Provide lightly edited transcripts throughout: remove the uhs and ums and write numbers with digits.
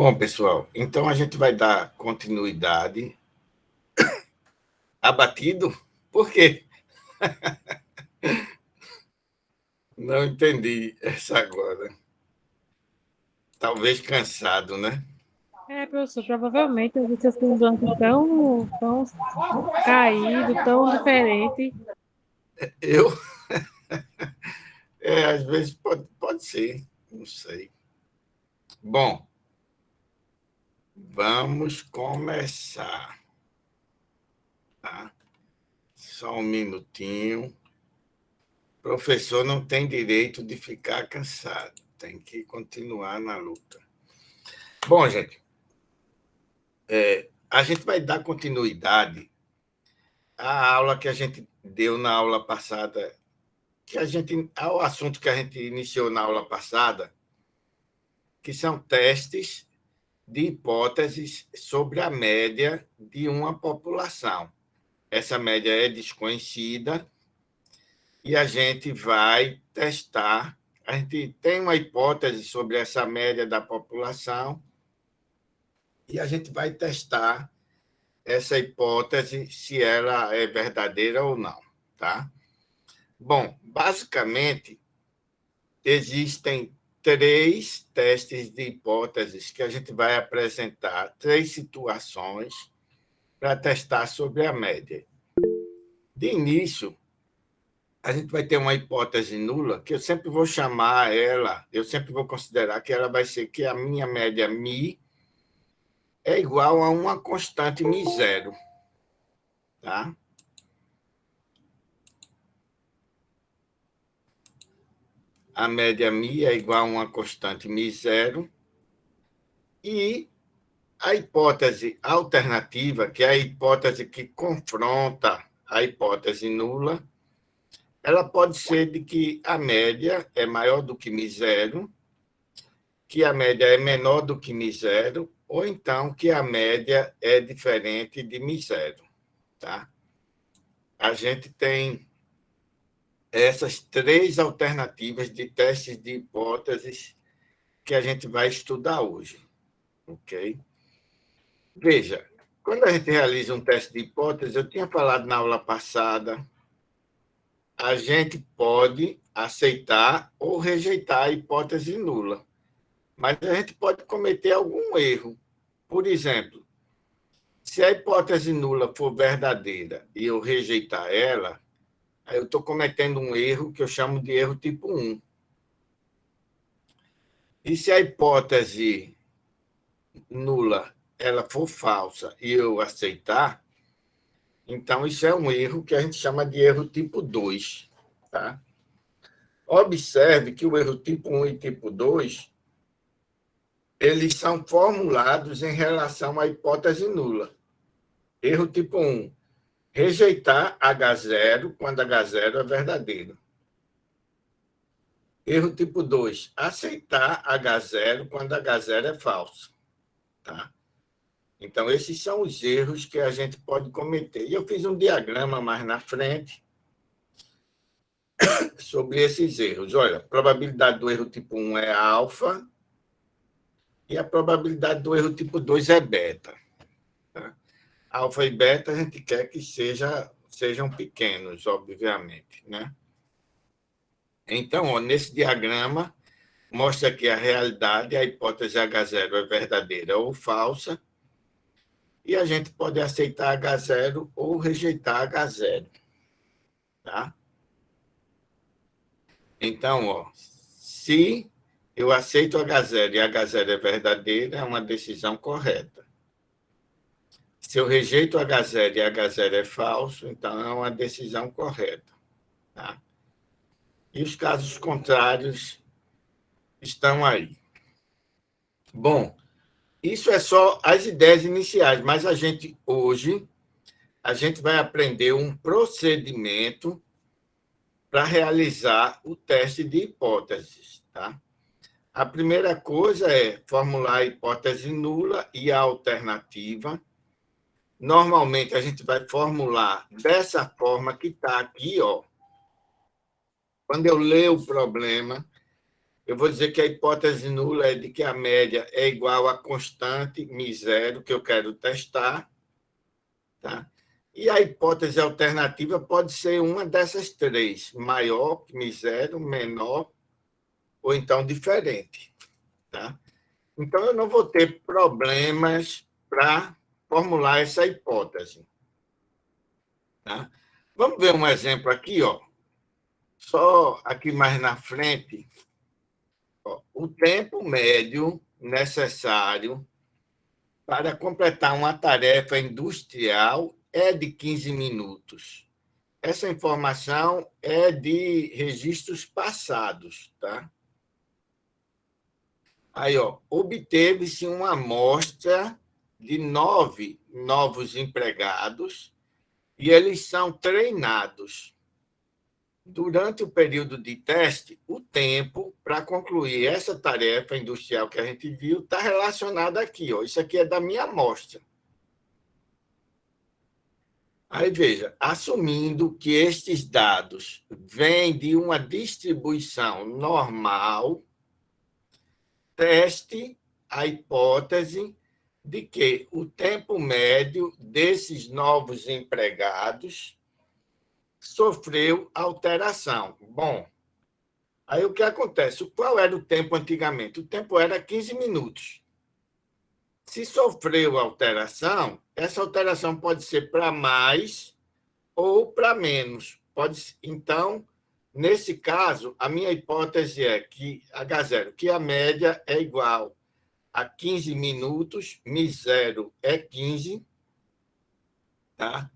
Bom, pessoal, então a gente vai dar continuidade. Abatido? Por quê? Não entendi essa agora. Talvez cansado, né? Professor, provavelmente eu vi seu semblante tão caído, tão diferente. Eu? Às vezes pode ser, não sei. Bom, vamos começar. Tá? Só um minutinho. O professor não tem direito de ficar cansado, tem que continuar na luta. Bom, gente, a gente vai dar continuidade à aula que a gente deu na aula passada, ao assunto que a gente iniciou na aula passada, que são testes de hipóteses sobre a média de uma população. Essa média é desconhecida e a gente vai testar. A gente tem uma hipótese sobre essa média da população e a gente vai testar essa hipótese se ela é verdadeira ou não, tá? Bom, basicamente, existem 3 testes de hipóteses que a gente vai apresentar, 3 situações para testar sobre a média. De início, a gente vai ter uma hipótese nula, que eu sempre vou chamar ela, eu sempre vou considerar que ela vai ser que a minha média μ é igual a uma constante μ0, tá? A média μ é igual a uma constante μ0 e a hipótese alternativa, que é a hipótese que confronta a hipótese nula, ela pode ser de que a média é maior do que μ0, que a média é menor do que μ0, ou então que a média é diferente de μ0. Tá? A gente tem essas 3 alternativas de testes de hipóteses que a gente vai estudar hoje. Ok? Veja, quando a gente realiza um teste de hipótese, eu tinha falado na aula passada, a gente pode aceitar ou rejeitar a hipótese nula, mas a gente pode cometer algum erro. Por exemplo, se a hipótese nula for verdadeira e eu rejeitar ela, aí eu estou cometendo um erro que eu chamo de erro tipo 1. E se a hipótese nula ela for falsa e eu aceitar, então isso é um erro que a gente chama de erro tipo 2. Tá? Observe que o erro tipo 1 e tipo 2 eles são formulados em relação à hipótese nula. Erro tipo 1, rejeitar H0 quando H0 é verdadeiro. Erro tipo 2, aceitar H0 quando H0 é falso. Tá? Então, esses são os erros que a gente pode cometer. E eu fiz um diagrama mais na frente sobre esses erros. Olha, a probabilidade do erro tipo 1 é alfa e a probabilidade do erro tipo 2 é beta. Tá? Alfa e beta a gente quer que sejam pequenos, obviamente. Né? Então, ó, nesse diagrama, mostra que a realidade, a hipótese H0 é verdadeira ou falsa, e a gente pode aceitar H0 ou rejeitar H0. Tá? Então, ó, se eu aceito H0 e H0 é verdadeira, é uma decisão correta. Se eu rejeito H0 e H0 é falso, então é uma decisão correta. Tá? E os casos contrários estão aí. Bom, isso é só as ideias iniciais, mas hoje a gente vai aprender um procedimento para realizar o teste de hipóteses. Tá? A primeira coisa é formular a hipótese nula e a alternativa. Normalmente, a gente vai formular dessa forma que está aqui. Ó. Quando eu ler o problema, eu vou dizer que a hipótese nula é de que a média é igual a constante μ0, que eu quero testar. Tá? E a hipótese alternativa pode ser uma dessas três: maior que μ0, menor, ou então diferente. Tá? Então, eu não vou ter problemas para formular essa hipótese. Tá? Vamos ver um exemplo aqui, ó. Só aqui mais na frente. Ó, o tempo médio necessário para completar uma tarefa industrial é de 15 minutos. Essa informação é de registros passados, tá? Aí, ó, obteve-se uma amostra de 9 novos empregados e eles são treinados. Durante o período de teste, o tempo para concluir essa tarefa industrial que a gente viu está relacionado aqui. Ó. Isso aqui é da minha amostra. Aí, veja, assumindo que estes dados vêm de uma distribuição normal, teste a hipótese de que o tempo médio desses novos empregados sofreu alteração. Bom, aí o que acontece? Qual era o tempo antigamente? O tempo era 15 minutos. Se sofreu alteração, essa alteração pode ser para mais ou para menos. Então, nesse caso, a minha hipótese é que H0, que a média é igual a 15 minutos, μ0 é 15, tá?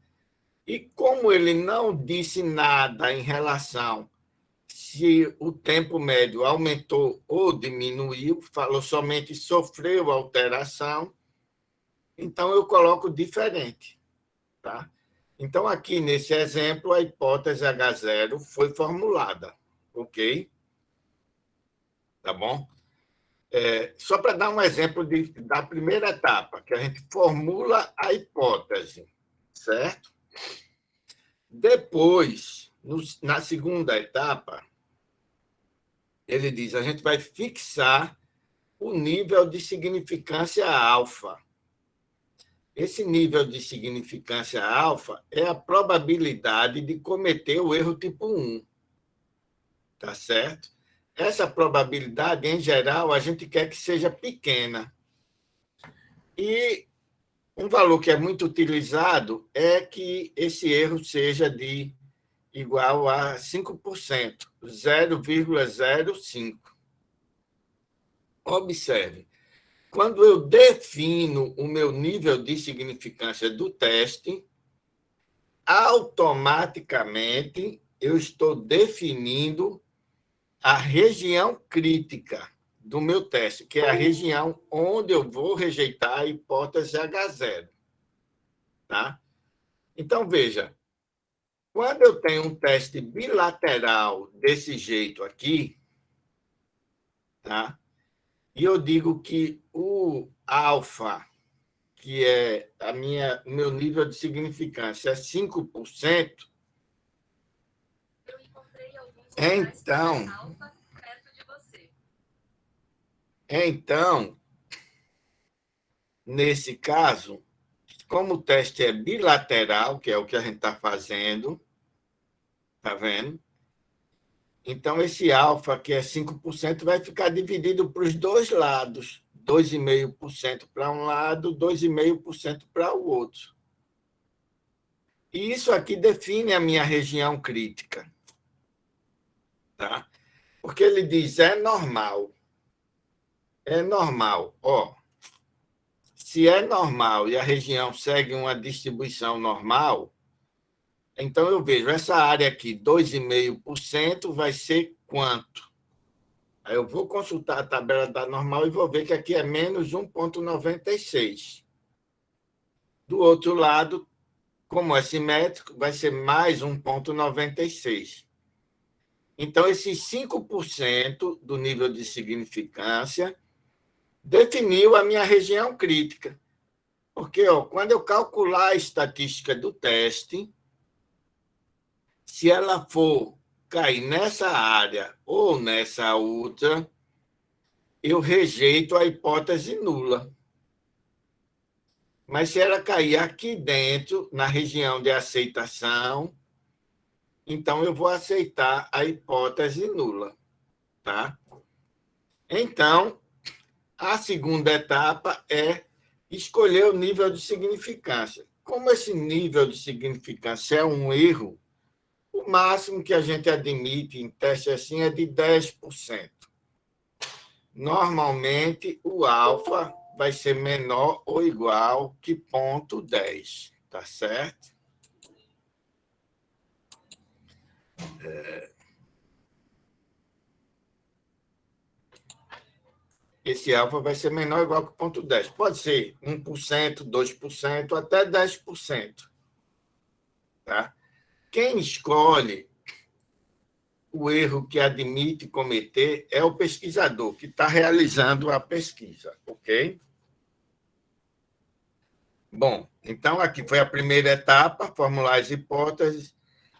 E como ele não disse nada em relação se o tempo médio aumentou ou diminuiu, falou somente sofreu alteração, então eu coloco diferente. Tá? Então, aqui nesse exemplo, a hipótese H0 foi formulada, ok? Tá bom? Só para dar um exemplo da primeira etapa, que a gente formula a hipótese, certo? Depois, na segunda etapa, ele diz, a gente vai fixar o nível de significância alfa. Esse nível de significância alfa é a probabilidade de cometer o erro tipo 1. Tá certo? Essa probabilidade, em geral, a gente quer que seja pequena. E um valor que é muito utilizado é que esse erro seja de igual a 5%, 0,05. Observe, quando eu defino o meu nível de significância do teste, automaticamente eu estou definindo a região crítica do meu teste, que é a região onde eu vou rejeitar a hipótese H0. Tá? Então, veja, quando eu tenho um teste bilateral desse jeito aqui, tá? E eu digo que o alfa, que é o meu nível de significância, é 5%, então, nesse caso, como o teste é bilateral, que é o que a gente está fazendo, tá vendo? Então, esse alfa, que é 5%, vai ficar dividido para os dois lados. 2,5% para um lado, 2,5% para o outro. E isso aqui define a minha região crítica. Tá? Porque ele diz, é normal. É normal. Ó, se é normal e a região segue uma distribuição normal, então eu vejo essa área aqui, 2,5%, vai ser quanto? Aí eu vou consultar a tabela da normal e vou ver que aqui é menos 1,96. Do outro lado, como é simétrico, vai ser mais 1,96. Então, esses 5% do nível de significância definiu a minha região crítica. Porque, ó, quando eu calcular a estatística do teste, se ela for cair nessa área ou nessa outra, eu rejeito a hipótese nula. Mas se ela cair aqui dentro, na região de aceitação, então eu vou aceitar a hipótese nula. Tá? Então, a segunda etapa é escolher o nível de significância. Como esse nível de significância é um erro, o máximo que a gente admite em teste assim é de 10%. Normalmente, o alfa vai ser menor ou igual que 0,10, tá certo? Esse alfa vai ser menor ou igual que 0,10. Pode ser 1%, 2%, até 10%. Tá? Quem escolhe o erro que admite cometer é o pesquisador que está realizando a pesquisa, ok? Bom, então aqui foi a primeira etapa, formular as hipóteses.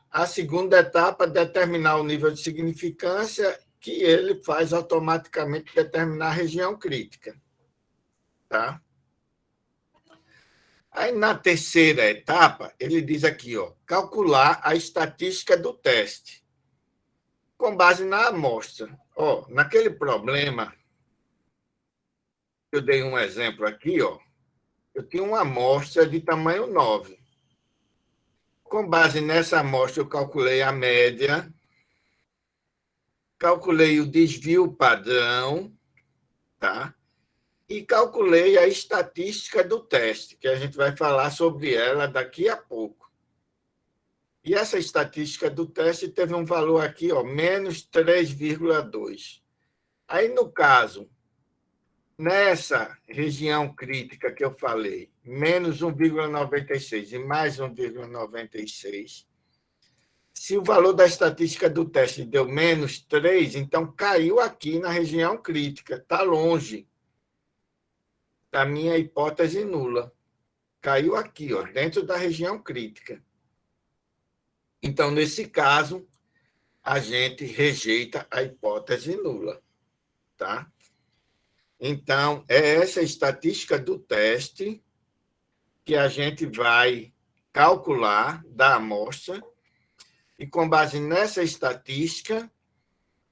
A segunda etapa, determinar o nível de significância, que ele faz automaticamente determinar a região crítica. Tá? Aí, na terceira etapa, ele diz aqui, ó, calcular a estatística do teste, com base na amostra. Ó, naquele problema, eu dei um exemplo aqui, ó, eu tinha uma amostra de tamanho 9. Com base nessa amostra, eu calculei a média, calculei o desvio padrão, tá? E calculei a estatística do teste, que a gente vai falar sobre ela daqui a pouco. E essa estatística do teste teve um valor aqui, ó, menos 3,2. Aí, no caso, nessa região crítica que eu falei, menos 1,96 e mais 1,96, se o valor da estatística do teste deu menos 3, então caiu aqui na região crítica, está longe da minha hipótese nula. Caiu aqui, ó, dentro da região crítica. Então, nesse caso, a gente rejeita a hipótese nula. Tá? Então, é essa estatística do teste que a gente vai calcular da amostra e, com base nessa estatística,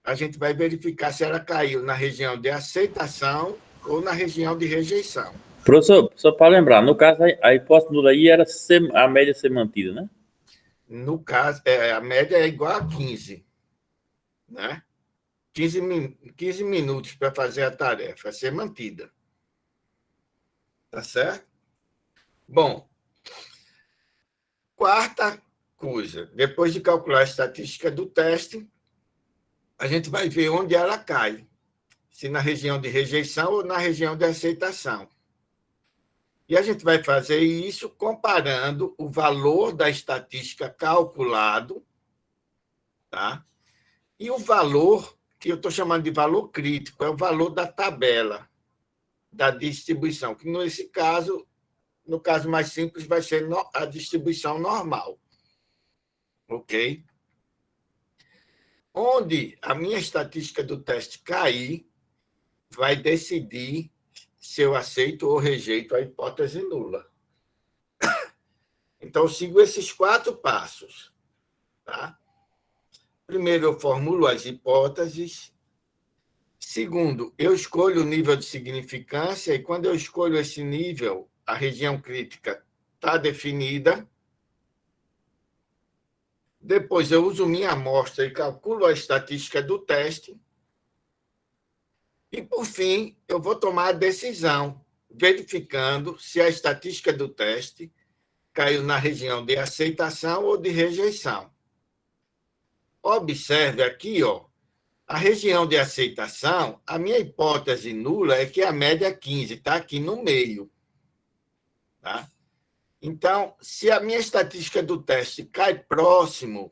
a gente vai verificar se ela caiu na região de aceitação ou na região de rejeição. Professor, só para lembrar, no caso, a hipótese nula aí era a média ser mantida, né? No caso, a média é igual a 15, né? 15 minutos para fazer a tarefa, a ser mantida. Tá certo? Bom, quarta coisa, depois de calcular a estatística do teste, a gente vai ver onde ela cai, se na região de rejeição ou na região de aceitação. E a gente vai fazer isso comparando o valor da estatística calculado, tá? E o valor, que eu estou chamando de valor crítico, é o valor da tabela da distribuição, que nesse caso, no caso mais simples, vai ser a distribuição normal. Ok? Onde a minha estatística do teste cair, vai decidir se eu aceito ou rejeito a hipótese nula. Então, eu sigo esses 4 passos. Tá? Primeiro, eu formulo as hipóteses. Segundo, eu escolho o nível de significância, e quando eu escolho esse nível, a região crítica está definida. Depois, eu uso minha amostra e calculo a estatística do teste. E, por fim, eu vou tomar a decisão, verificando se a estatística do teste caiu na região de aceitação ou de rejeição. Observe aqui, ó, a região de aceitação, a minha hipótese nula é que a média é 15, está aqui no meio. Tá? Então, se a minha estatística do teste cai próximo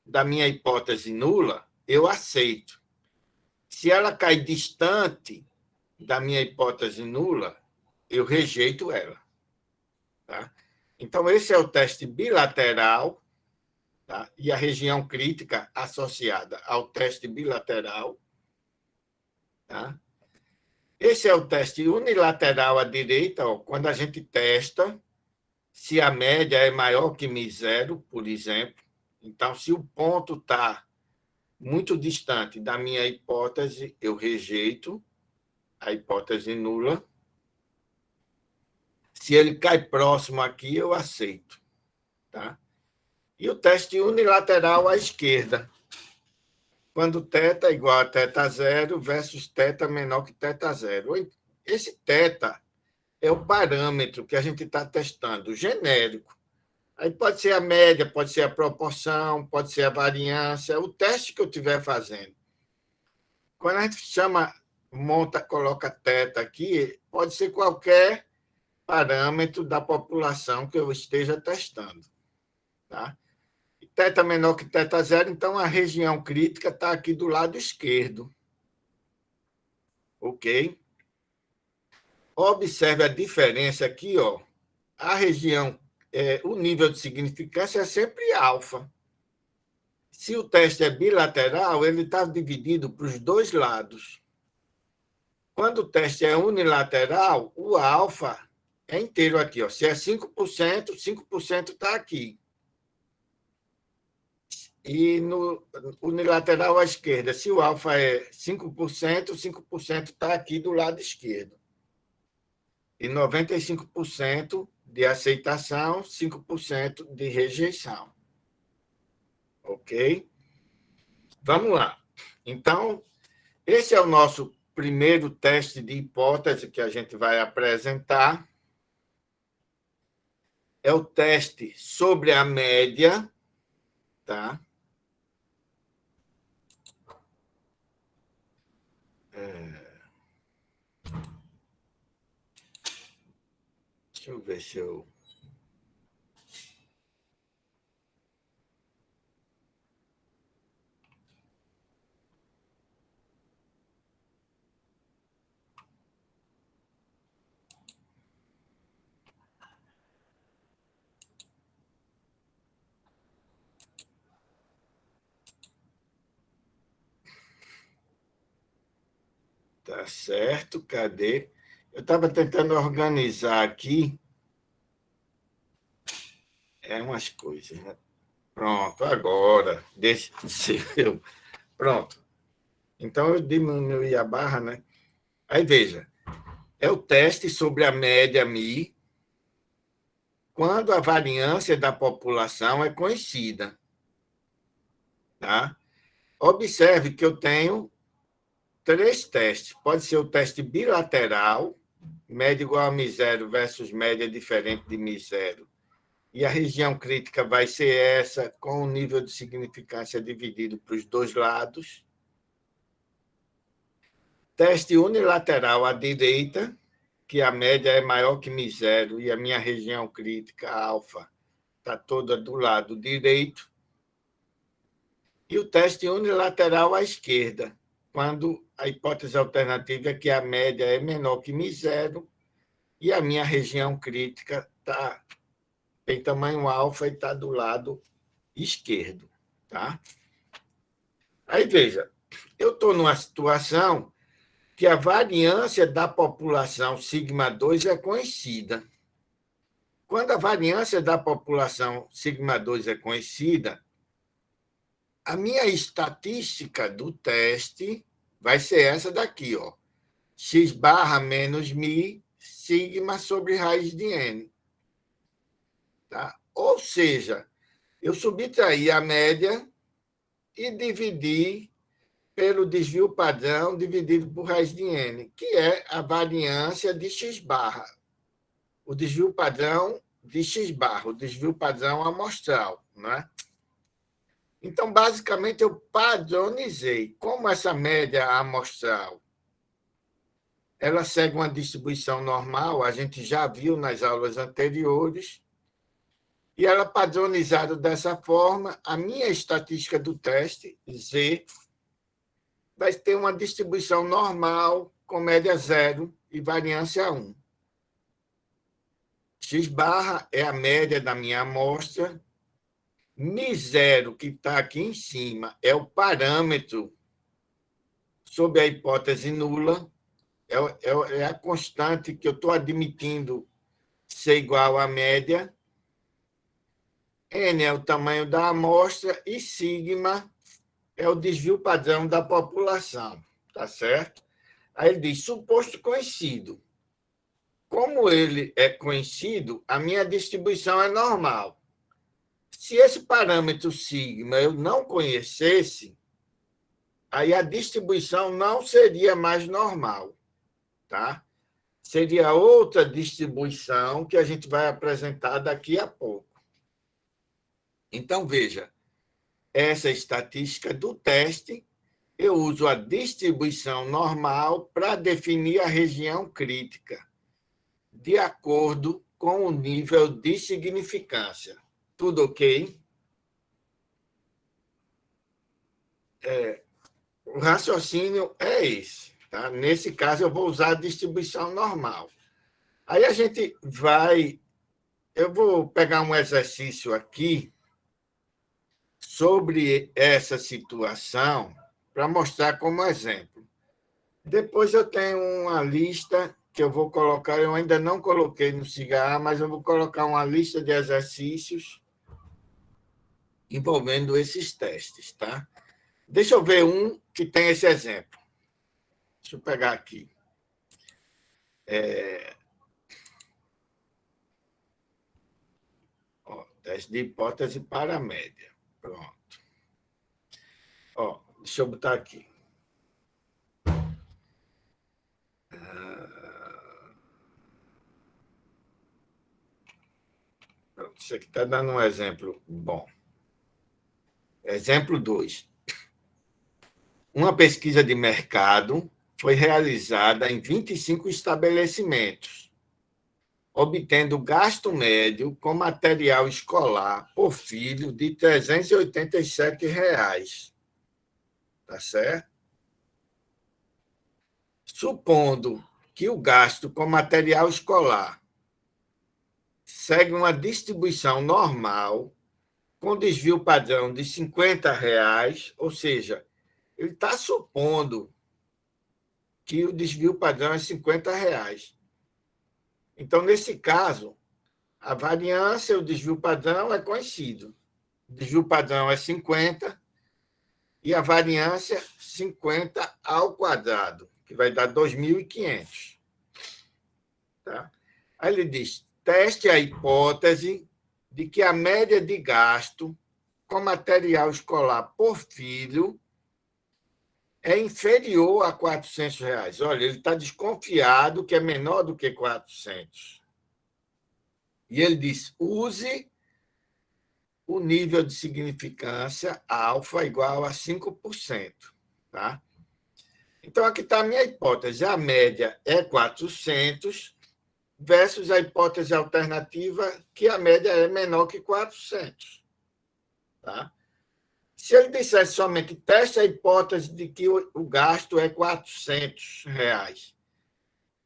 da minha hipótese nula, eu aceito. Se ela cai distante da minha hipótese nula, eu rejeito ela. Tá? Então, esse é o teste bilateral, tá? E a região crítica associada ao teste bilateral. Tá? Esse é o teste unilateral à direita, ó, quando a gente testa se a média é maior que μ0, por exemplo. Então, se o ponto está muito distante da minha hipótese, eu rejeito a hipótese nula. Se ele cai próximo aqui, eu aceito. Tá? E o teste unilateral à esquerda, quando θ é igual a θ0 versus θ menor que θ0. Esse θ é o parâmetro que a gente está testando, genérico. Aí pode ser a média, pode ser a proporção, pode ser a variância, o teste que eu estiver fazendo. Quando a gente coloca θ aqui, pode ser qualquer parâmetro da população que eu esteja testando. Tá? θ menor que θ0, então a região crítica está aqui do lado esquerdo. Ok? Observe a diferença aqui, ó. A região, o nível de significância é sempre alfa. Se o teste é bilateral, ele está dividido para os dois lados. Quando o teste é unilateral, o alfa é inteiro aqui, ó. Se é 5%, 5% está aqui. E no unilateral à esquerda, se o alfa é 5%, 5% está aqui do lado esquerdo. E 95% de aceitação, 5% de rejeição. Ok? Vamos lá. Então, esse é o nosso primeiro teste de hipótese que a gente vai apresentar. É o teste sobre a média, tá? Deixa eu ver se eu... Tá certo, cadê? Eu estava tentando organizar aqui umas coisas, né? Pronto, agora, deixa eu... Pronto. Então, eu diminui a barra, né? Aí, veja, é o teste sobre a média μ, quando a variância da população é conhecida. Tá? Observe que eu tenho 3 testes. Pode ser o teste bilateral, média igual a μ0 versus média diferente de μ0. E a região crítica vai ser essa, com o nível de significância dividido para os dois lados. Teste unilateral à direita, que a média é maior que μ0 e a minha região crítica, alfa, está toda do lado direito. E o teste unilateral à esquerda, quando a hipótese alternativa é que a média é menor que μ0 e a minha região crítica tem tamanho alfa e está do lado esquerdo. Tá? Aí, veja, eu estou numa situação que a variância da população sigma2 é conhecida. Quando a variância da população sigma2 é conhecida, a minha estatística do teste vai ser essa daqui, ó. X barra menos μ, sigma sobre raiz de n. Tá? Ou seja, eu subtraí a média e dividi pelo desvio padrão dividido por raiz de n, que é a variância de x barra. O desvio padrão de x barra, o desvio padrão amostral, não é? Então, basicamente, eu padronizei. Como essa média amostral ela segue uma distribuição normal, a gente já viu nas aulas anteriores, e ela padronizada dessa forma, a minha estatística do teste, Z, vai ter uma distribuição normal com média 0 e variância 1. X barra é a média da minha amostra. μ0, que está aqui em cima, é o parâmetro sob a hipótese nula, é a constante que eu estou admitindo ser igual à média, N é o tamanho da amostra e sigma é o desvio padrão da população, tá certo? Aí ele diz, suposto conhecido. Como ele é conhecido, a minha distribuição é normal. Se esse parâmetro sigma eu não conhecesse, aí a distribuição não seria mais normal, tá? Seria outra distribuição que a gente vai apresentar daqui a pouco. Então, veja, essa estatística do teste, eu uso a distribuição normal para definir a região crítica, de acordo com o nível de significância. Tudo ok? O raciocínio é esse. Tá? Nesse caso, eu vou usar a distribuição normal. Aí a gente vai... Eu vou pegar um exercício aqui sobre essa situação para mostrar como exemplo. Depois eu tenho uma lista que eu vou colocar, eu ainda não coloquei no Cigarra, mas eu vou colocar uma lista de exercícios envolvendo esses testes, tá? Deixa eu ver um que tem esse exemplo. Deixa eu pegar aqui. Teste de hipótese para a média. Pronto. Deixa eu botar aqui. Isso aqui está dando um exemplo bom. Exemplo 2. Uma pesquisa de mercado foi realizada em 25 estabelecimentos, obtendo gasto médio com material escolar por filho de R$ 387. Tá certo? Supondo que o gasto com material escolar segue uma distribuição normal, com desvio padrão de R$ 50, ou seja, ele está supondo que o desvio padrão é R$ 50. Então, nesse caso, a variância, o desvio padrão é conhecido. O desvio padrão é 50 e a variância 50 ao quadrado, que vai dar 2.500. Tá? Aí ele diz, teste a hipótese de que a média de gasto com material escolar por filho é inferior a R$ 400. Olha, ele está desconfiado que é menor do que 400. E ele diz, use o nível de significância alfa igual a 5%. Tá? Então, aqui está a minha hipótese. A média é 400 versus a hipótese alternativa que a média é menor que 400. Tá? Se ele dissesse somente teste a hipótese de que o gasto é R$ 400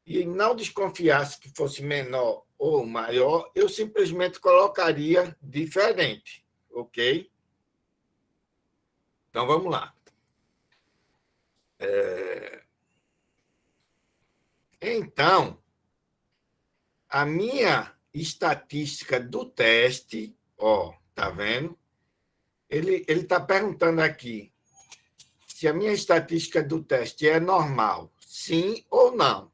e não desconfiasse que fosse menor ou maior, eu simplesmente colocaria diferente, ok? Então, vamos lá. Então, a minha estatística do teste, tá vendo? Ele está perguntando aqui se a minha estatística do teste é normal, sim ou não.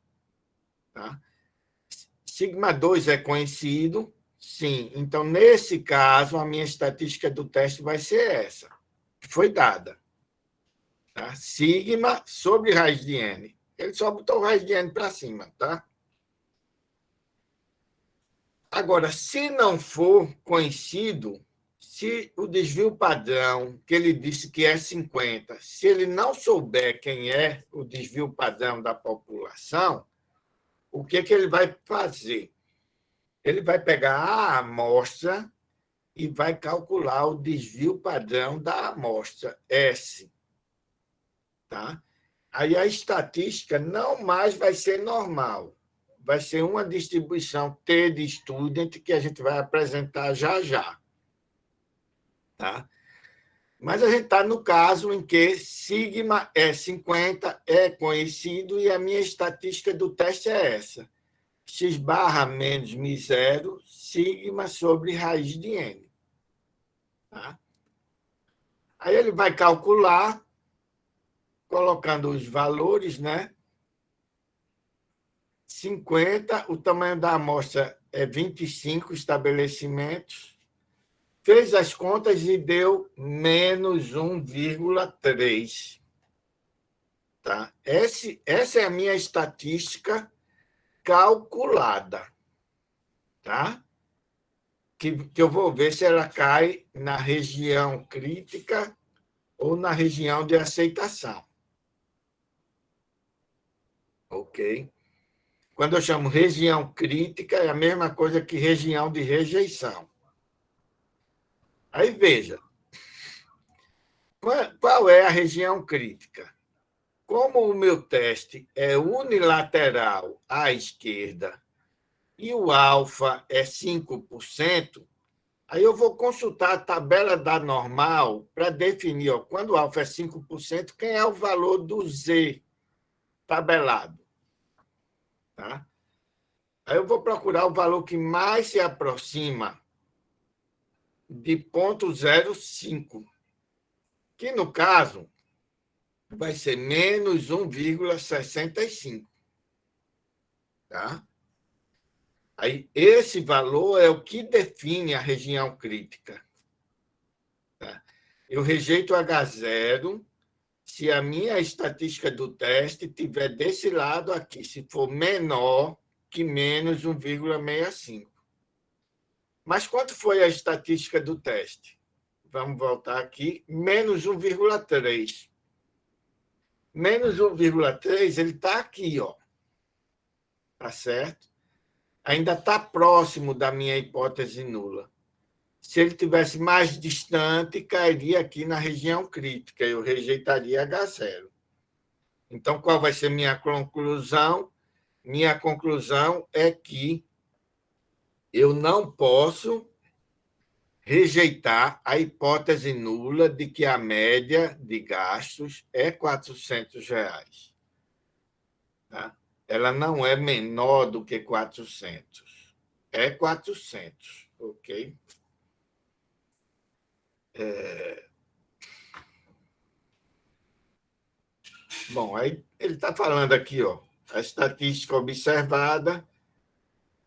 Tá? Sigma 2 é conhecido, sim. Então, nesse caso, a minha estatística do teste vai ser essa, que foi dada. Tá? Sigma sobre raiz de n. Ele só botou raiz de n para cima, tá? Agora, se não for conhecido, se o desvio padrão, que ele disse que é 50, se ele não souber quem é o desvio padrão da população, o que ele vai fazer? Ele vai pegar a amostra e vai calcular o desvio padrão da amostra, S. Tá? Aí a estatística não mais vai ser normal, vai ser uma distribuição T de student que a gente vai apresentar já já. Tá? Mas a gente está no caso em que sigma é 50, é conhecido, e a minha estatística do teste é essa. X barra menos μ0, sigma sobre raiz de n. Tá? Aí ele vai calcular, colocando os valores, né? 50, o tamanho da amostra é 25 estabelecimentos. Fez as contas e deu menos 1,3. Tá? Essa é a minha estatística calculada. Tá? Que eu vou ver se ela cai na região crítica ou na região de aceitação. Ok? Quando eu chamo região crítica, é a mesma coisa que região de rejeição. Aí veja, qual é a região crítica? Como o meu teste é unilateral à esquerda e o alfa é 5%, aí eu vou consultar a tabela da normal para definir, ó, quando o alfa é 5%, quem é o valor do Z tabelado. Tá? Aí eu vou procurar o valor que mais se aproxima de 0,05, que, no caso, vai ser menos 1,65. Tá? Aí, esse valor é o que define a região crítica. Tá? Eu rejeito H0 se a minha estatística do teste estiver desse lado aqui, se for menor que menos 1,65. Mas quanto foi a estatística do teste? Vamos voltar aqui, menos 1,3. Menos 1,3, ele está aqui, ó. Tá certo? Ainda está próximo da minha hipótese nula. Se ele tivesse mais distante, cairia aqui na região crítica, eu rejeitaria H0. Então, qual vai ser minha conclusão? Minha conclusão é que eu não posso rejeitar a hipótese nula de que a média de gastos é R$ 400. Tá? Ela não é menor do que 400. É 400, ok? Bom, aí ele está falando aqui, ó, a estatística observada,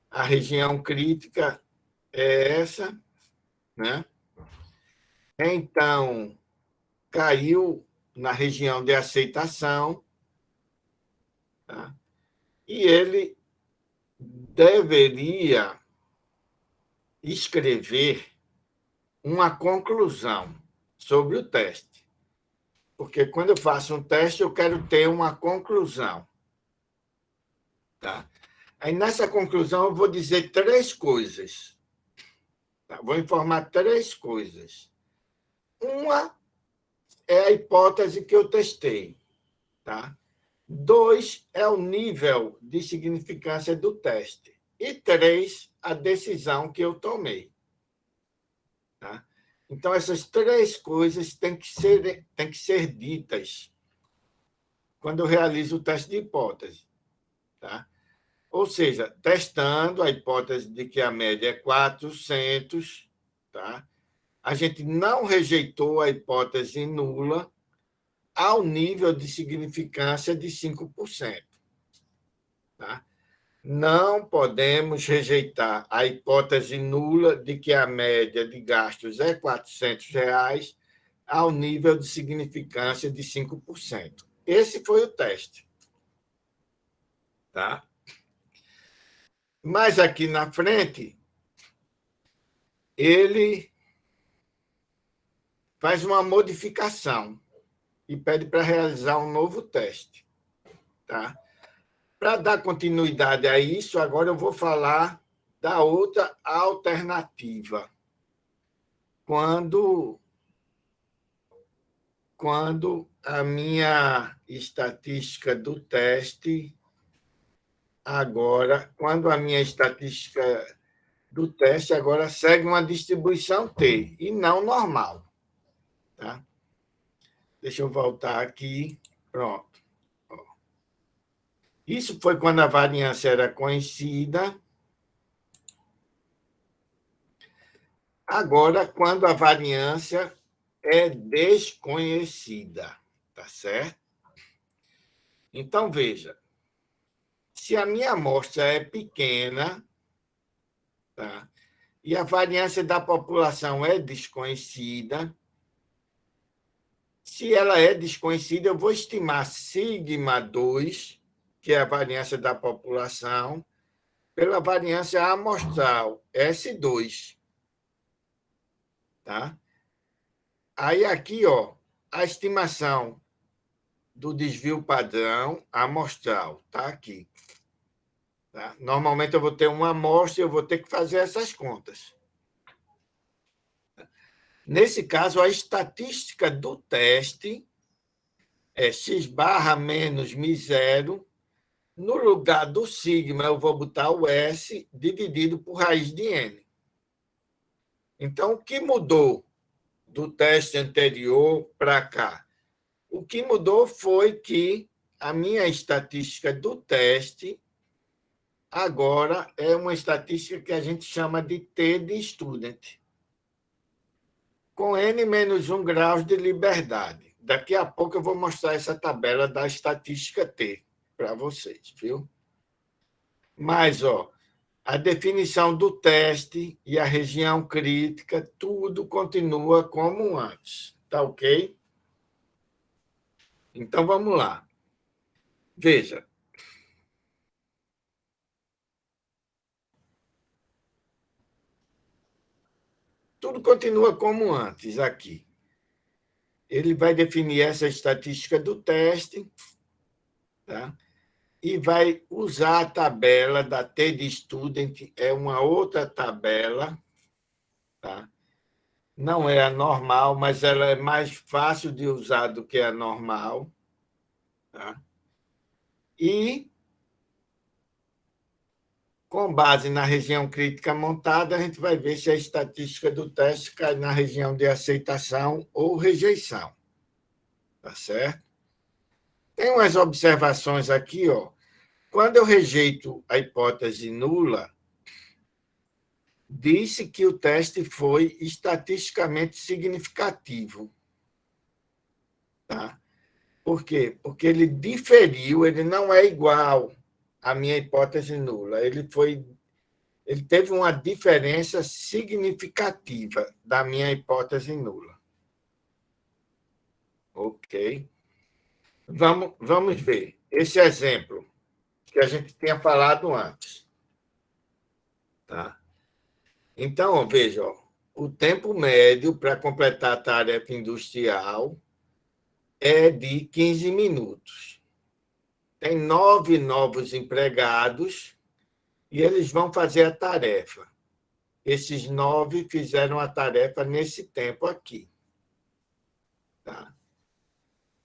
a região crítica é essa, né? Então, caiu na região de aceitação, tá? E ele deveria escrever uma conclusão sobre o teste. Porque quando eu faço um teste, eu quero ter uma conclusão. Tá? Aí, nessa conclusão, eu vou dizer 3 coisas. Tá? Vou informar 3 coisas. Uma é a hipótese que eu testei. Tá? 2 é o nível de significância do teste. E 3, a decisão que eu tomei. Tá? Então, essas 3 coisas têm que ser ditas quando eu realizo o teste de hipótese. Tá? Ou seja, testando a hipótese de que a média é 400, tá? A gente não rejeitou a hipótese nula ao nível de significância de 5%. Tá? Não podemos rejeitar a hipótese nula de que a média de gastos é R$ 400 ao nível de significância de 5%. Esse foi o teste. Tá? Mas aqui na frente, ele faz uma modificação e pede para realizar um novo teste. Tá? Para dar continuidade a isso, agora eu vou falar da outra alternativa. Quando a minha estatística do teste agora segue uma distribuição T e não normal. Tá? Deixa eu voltar aqui. Pronto. Isso foi quando a variância era conhecida. Agora, quando a variância é desconhecida, tá certo? Então, veja, se a minha amostra é pequena, tá? E a variância da população é desconhecida, se ela é desconhecida, eu vou estimar sigma 2, que é a variância da população, pela variância amostral, S2. Tá? Aí, aqui, ó, a estimação do desvio padrão amostral, tá aqui. Tá? Normalmente, eu vou ter uma amostra e eu vou ter que fazer essas contas. Nesse caso, a estatística do teste é x barra menos μ0. No lugar do sigma, eu vou botar o S dividido por raiz de n. Então, o que mudou do teste anterior para cá? O que mudou foi que a minha estatística do teste agora é uma estatística que a gente chama de T de student, com n menos 1 graus de liberdade. Daqui a pouco eu vou mostrar essa tabela da estatística T para vocês, viu? Mas, ó, a definição do teste e a região crítica, tudo continua como antes, tá ok? Então, vamos lá. Veja. Tudo continua como antes aqui. Ele vai definir essa estatística do teste, tá? E vai usar a tabela da T de Student, é uma outra tabela, tá? Não é a normal, mas ela é mais fácil de usar do que a normal, tá? E, com base na região crítica montada, a gente vai ver se a estatística do teste cai na região de aceitação ou rejeição, tá certo? Tem umas observações aqui, ó. Quando eu rejeito a hipótese nula, disse que o teste foi estatisticamente significativo. Tá? Por quê? Porque ele diferiu, ele não é igual à minha hipótese nula. Ele teve uma diferença significativa da minha hipótese nula. Ok? Vamos ver esse exemplo que a gente tinha falado antes. Tá? Então, veja, ó, o tempo médio para completar a tarefa industrial é de 15 minutos. Tem 9 novos empregados e eles vão fazer a tarefa. Esses 9 fizeram a tarefa nesse tempo aqui. Tá?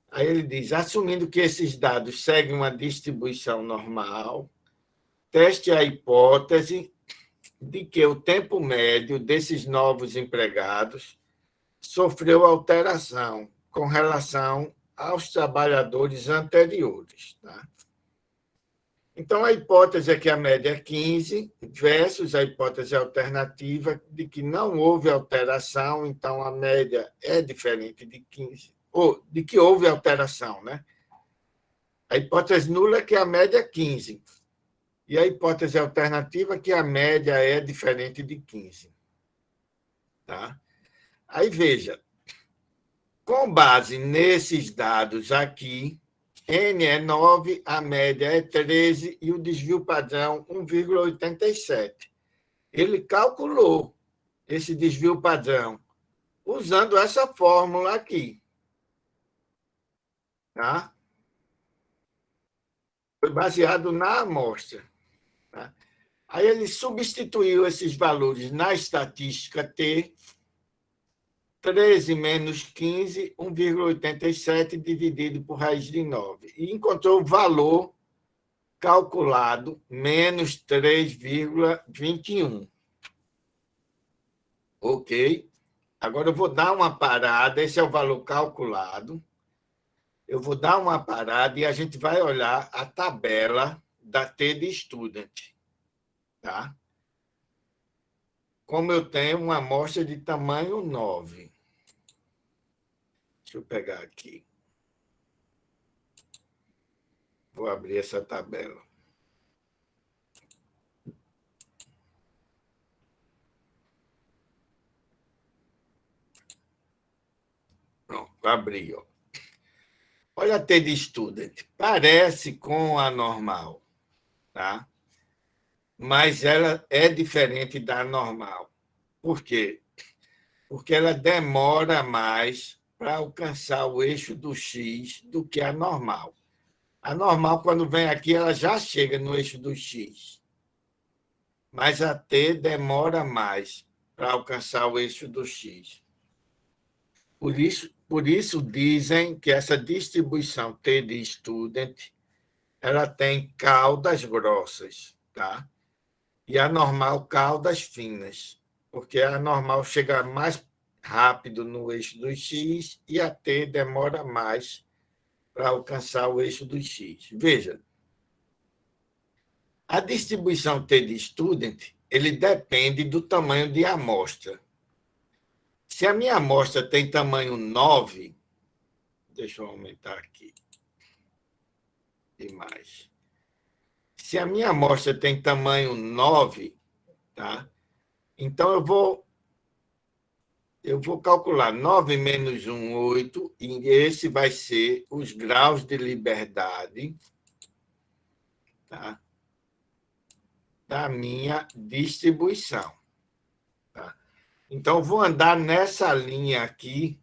Aí ele diz, assumindo que esses dados seguem uma distribuição normal, teste a hipótese de que o tempo médio desses novos empregados sofreu alteração com relação aos trabalhadores anteriores. Tá? Então, a hipótese é que a média é 15 versus a hipótese alternativa de que não houve alteração, então a média é diferente de 15, ou de que houve alteração, né? A hipótese nula é que a média é 15. E a hipótese alternativa é que a média é diferente de 15. Tá? Aí, veja, com base nesses dados aqui, N é 9, a média é 13 e o desvio padrão 1,87. Ele calculou esse desvio padrão usando essa fórmula aqui. Tá? Foi baseado na amostra. Tá? Aí ele substituiu esses valores na estatística T, 13 menos 15, 1,87 dividido por raiz de 9. E encontrou o valor calculado, menos 3,21. Ok? Agora eu vou dar uma parada, esse é o valor calculado. Eu vou dar uma parada e a gente vai olhar a tabela da T de Student. Tá? Como eu tenho uma amostra de tamanho 9. Deixa eu pegar aqui. Vou abrir essa tabela. Pronto, abri. Ó. Olha a T de Student. Parece com a normal, tá? Mas ela é diferente da normal. Por quê? Porque ela demora mais para alcançar o eixo do X do que a normal. A normal, quando vem aqui, ela já chega no eixo do X. Mas a T demora mais para alcançar o eixo do X. Por isso dizem que essa distribuição T de Student ela tem caudas grossas, tá? E a normal caudas finas, porque a normal chega mais rápido no eixo do X e a T demora mais para alcançar o eixo do X. Veja, a distribuição T de Student ele depende do tamanho de amostra. Se a minha amostra tem tamanho 9, deixa eu aumentar aqui demais. Se a minha amostra tem tamanho 9, tá? Então eu vou calcular 9 menos 1, 8, e esse vai ser os graus de liberdade, tá? Da minha distribuição. Tá? Então, vou andar nessa linha aqui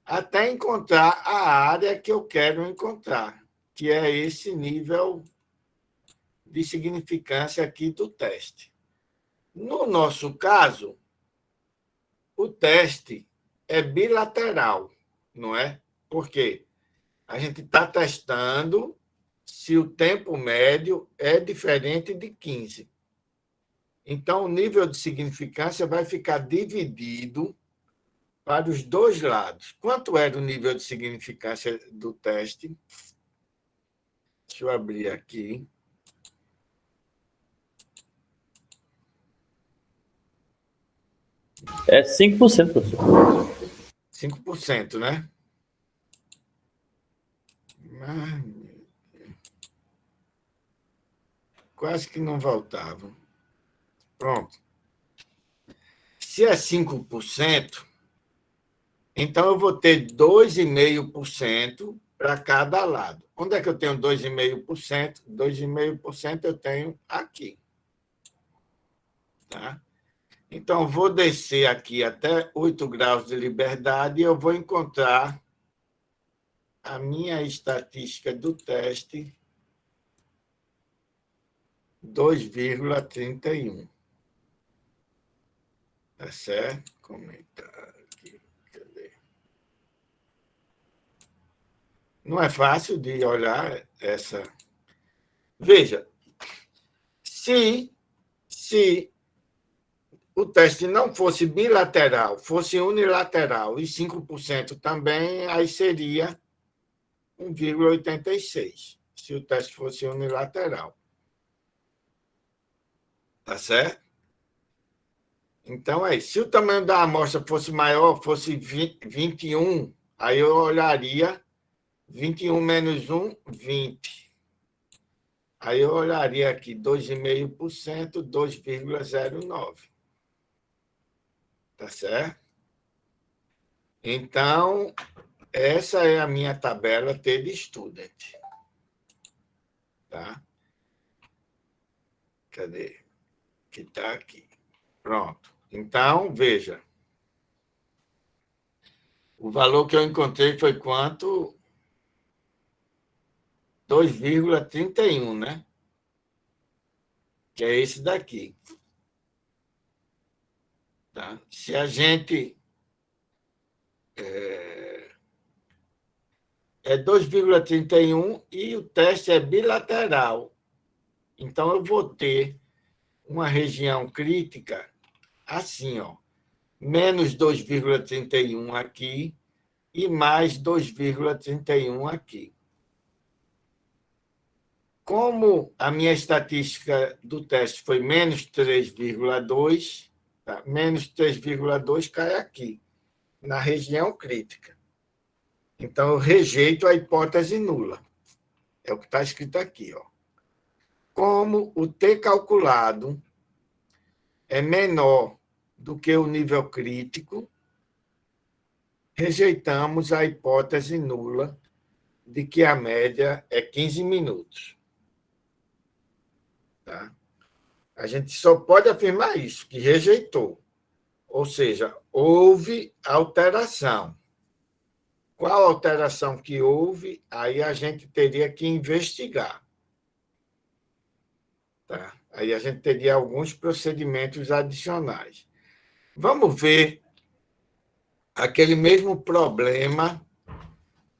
até encontrar a área que eu quero encontrar, que é esse nível de significância aqui do teste. No nosso caso, o teste é bilateral, não é? Porque a gente está testando se o tempo médio é diferente de 15. Então, o nível de significância vai ficar dividido para os dois lados. Quanto era o nível de significância do teste? Deixa eu abrir aqui. É 5%, professor. 5%, né? Quase que não voltava. Pronto. Se é 5%, então eu vou ter 2,5% para cada lado. Onde é que eu tenho 2,5%? 2,5% eu tenho aqui. Tá? Então, vou descer aqui até 8 graus de liberdade e eu vou encontrar a minha estatística do teste 2,31. Tá certo? Comentar aqui. Cadê? Não é fácil de olhar essa. Veja, se o teste não fosse bilateral, fosse unilateral e 5% também, aí seria 1,86, se o teste fosse unilateral. Tá certo? Então, se o tamanho da amostra fosse maior, fosse 21, aí eu olharia 21 menos 1, 20. Aí eu olharia aqui 2,5%, 2,09. Tá certo? Então, essa é a minha tabela T de Student. Tá? Cadê? Que está aqui. Pronto. Então, veja. O valor que eu encontrei foi quanto? 2,31, né? Que é esse daqui. Tá? Se a gente... É 2,31 e o teste é bilateral. Então, eu vou ter uma região crítica assim, ó. menos 2,31 aqui e mais 2,31 aqui. Como a minha estatística do teste foi menos 3,2, tá? Menos 3,2 cai aqui, na região crítica. Então, eu rejeito a hipótese nula. É o que está escrito aqui. Ó. Como o T calculado é menor do que o nível crítico, rejeitamos a hipótese nula de que a média é 15 minutos. Tá? A gente só pode afirmar isso, que rejeitou. Ou seja, houve alteração. Qual alteração que houve? Aí a gente teria que investigar. Tá? Aí a gente teria alguns procedimentos adicionais. Vamos ver aquele mesmo problema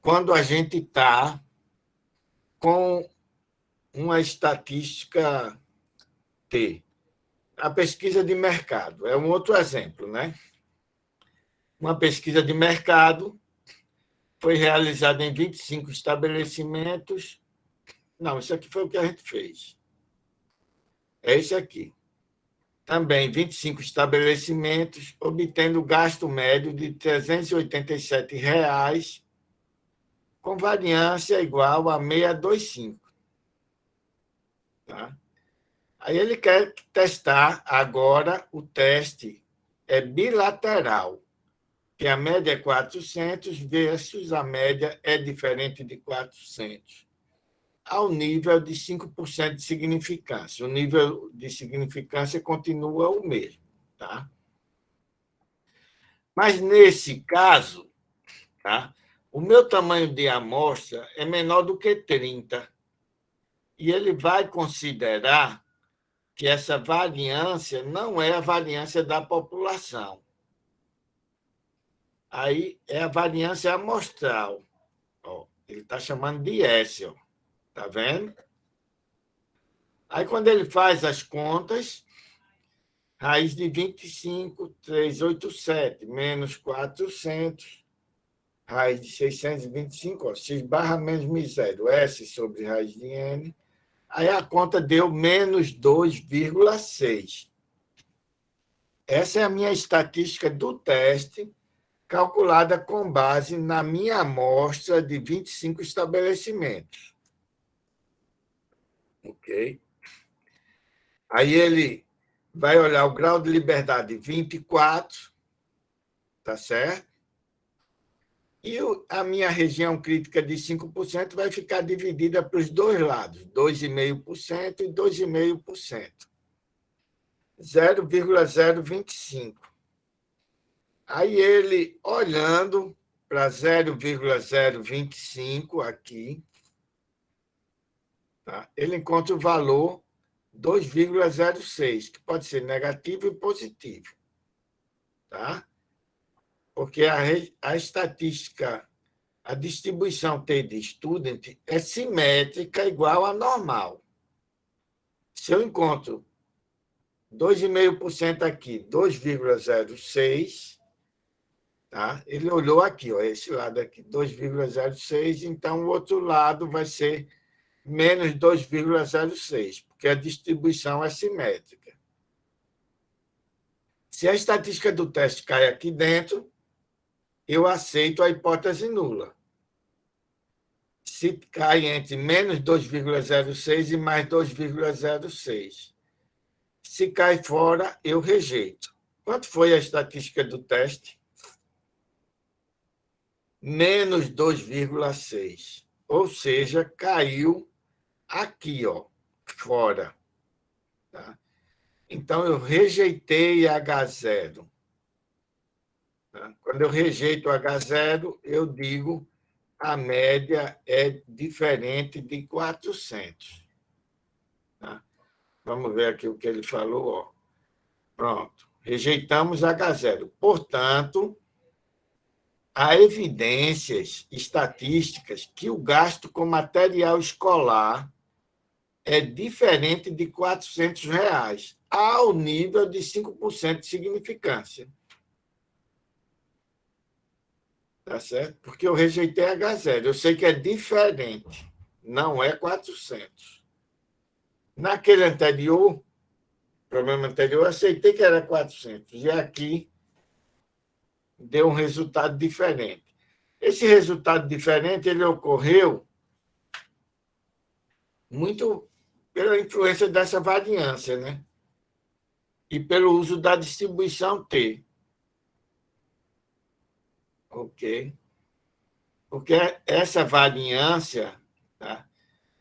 quando a gente está com uma estatística T. A pesquisa de mercado é um outro exemplo, né? Uma pesquisa de mercado foi realizada em 25 estabelecimentos. Não, isso aqui foi o que a gente fez. É esse aqui. Também 25 estabelecimentos, obtendo gasto médio de R$ 387, com variância igual a 625. Tá? Aí ele quer testar agora o teste é bilateral, que a média é 400 versus a média é diferente de 400, ao nível de 5% de significância. O nível de significância continua o mesmo. Tá? Mas, nesse caso, tá? O meu tamanho de amostra é menor do que 30, e ele vai considerar que essa variância não é a variância da população. Aí é a variância amostral. Ó, ele está chamando de S. Está vendo? Aí, quando ele faz as contas, raiz de 25, 387, menos 400, raiz de 625, ó, x barra menos misério, S sobre raiz de n. Aí a conta deu menos 2,6. Essa é a minha estatística do teste, calculada com base na minha amostra de 25 estabelecimentos. Ok? Aí ele vai olhar o grau de liberdade 24, tá certo? E a minha região crítica de 5% vai ficar dividida para os dois lados, 2,5% e 2,5%. 0,025. Aí ele, olhando para 0,025 aqui, tá? Ele encontra o valor 2,06, que pode ser negativo e positivo. Tá? Porque a estatística, a distribuição T de student é simétrica igual a normal. Se eu encontro 2,5% aqui, 2,06, tá? Ele olhou aqui, ó, esse lado aqui, 2,06, então o outro lado vai ser menos 2,06, porque a distribuição é simétrica. Se a estatística do teste cai aqui dentro, eu aceito a hipótese nula. Se cai entre menos 2,06 e mais 2,06. Se cai fora, eu rejeito. Quanto foi a estatística do teste? Menos 2,6. Ou seja, caiu aqui, ó, fora. Tá? Então, eu rejeitei H0. Tá? Quando eu rejeito H0, eu digo a média é diferente de 400. Tá? Vamos ver aqui o que ele falou. Ó. Pronto. Rejeitamos H0. Portanto, há evidências estatísticas que o gasto com material escolar é diferente de R$ 400, ao nível de 5% de significância. tá certo? Porque eu rejeitei H0. Eu sei que é diferente, não é 400. Naquele anterior, problema anterior, eu aceitei que era 400. E aqui deu um resultado diferente. Esse resultado diferente ele ocorreu muito pela influência dessa variância, né? E pelo uso da distribuição T. Ok? Porque essa variância, tá,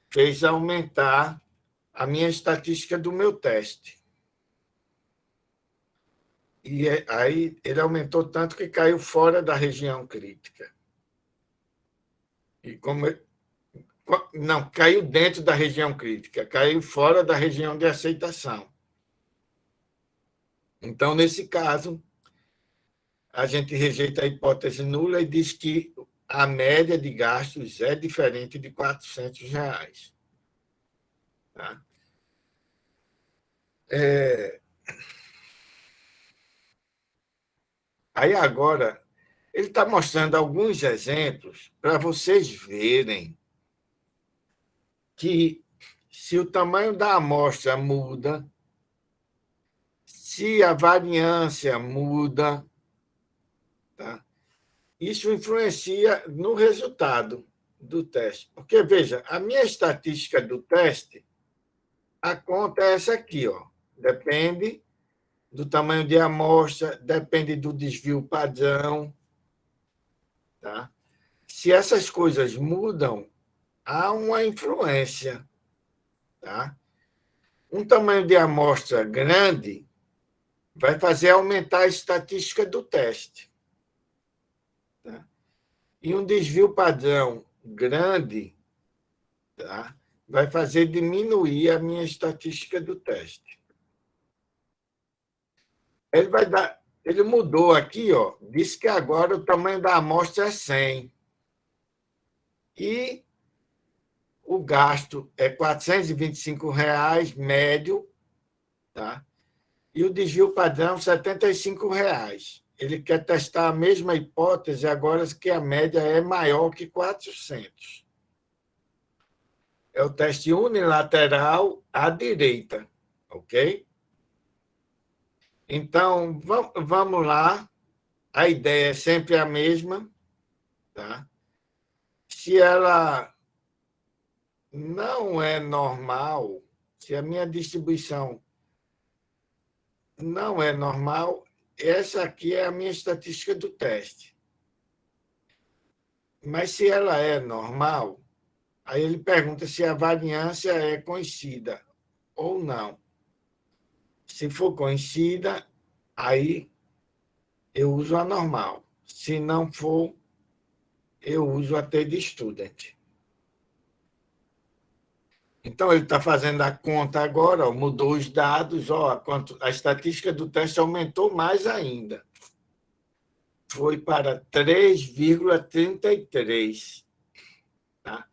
fez aumentar a minha estatística do meu teste. E aí ele aumentou tanto que caiu fora da região crítica. E como não, caiu dentro da região crítica, caiu fora da região de aceitação. Então, nesse caso, a gente rejeita a hipótese nula e diz que a média de gastos é diferente de R$ 400. Tá? Aí agora, ele está mostrando alguns exemplos para vocês verem que se o tamanho da amostra muda, se a variância muda, tá? Isso influencia no resultado do teste. Porque, veja, a minha estatística do teste, a conta é essa aqui, ó. Depende do tamanho de amostra, depende do desvio padrão. Tá? Se essas coisas mudam, há uma influência. Tá? Um tamanho de amostra grande vai fazer aumentar a estatística do teste. Tá? E um desvio padrão grande, tá, vai fazer diminuir a minha estatística do teste. Ele mudou aqui, ó, disse que agora o tamanho da amostra é 100. E o gasto é R$ 425 médio, tá? E o desvio padrão R$ 75. Ele quer testar a mesma hipótese agora que a média é maior que 400. É o teste unilateral à direita, ok? Então, vamos lá. A ideia é sempre a mesma, tá? Se ela não é normal, se a minha distribuição não é normal, essa aqui é a minha estatística do teste. Mas se ela é normal, aí ele pergunta se a variância é conhecida ou não. Se for conhecida, aí eu uso a normal. Se não for, eu uso a T de student. Então, ele está fazendo a conta agora, ó, mudou os dados, ó, a estatística do teste aumentou mais ainda. Foi para 3,33. Tá?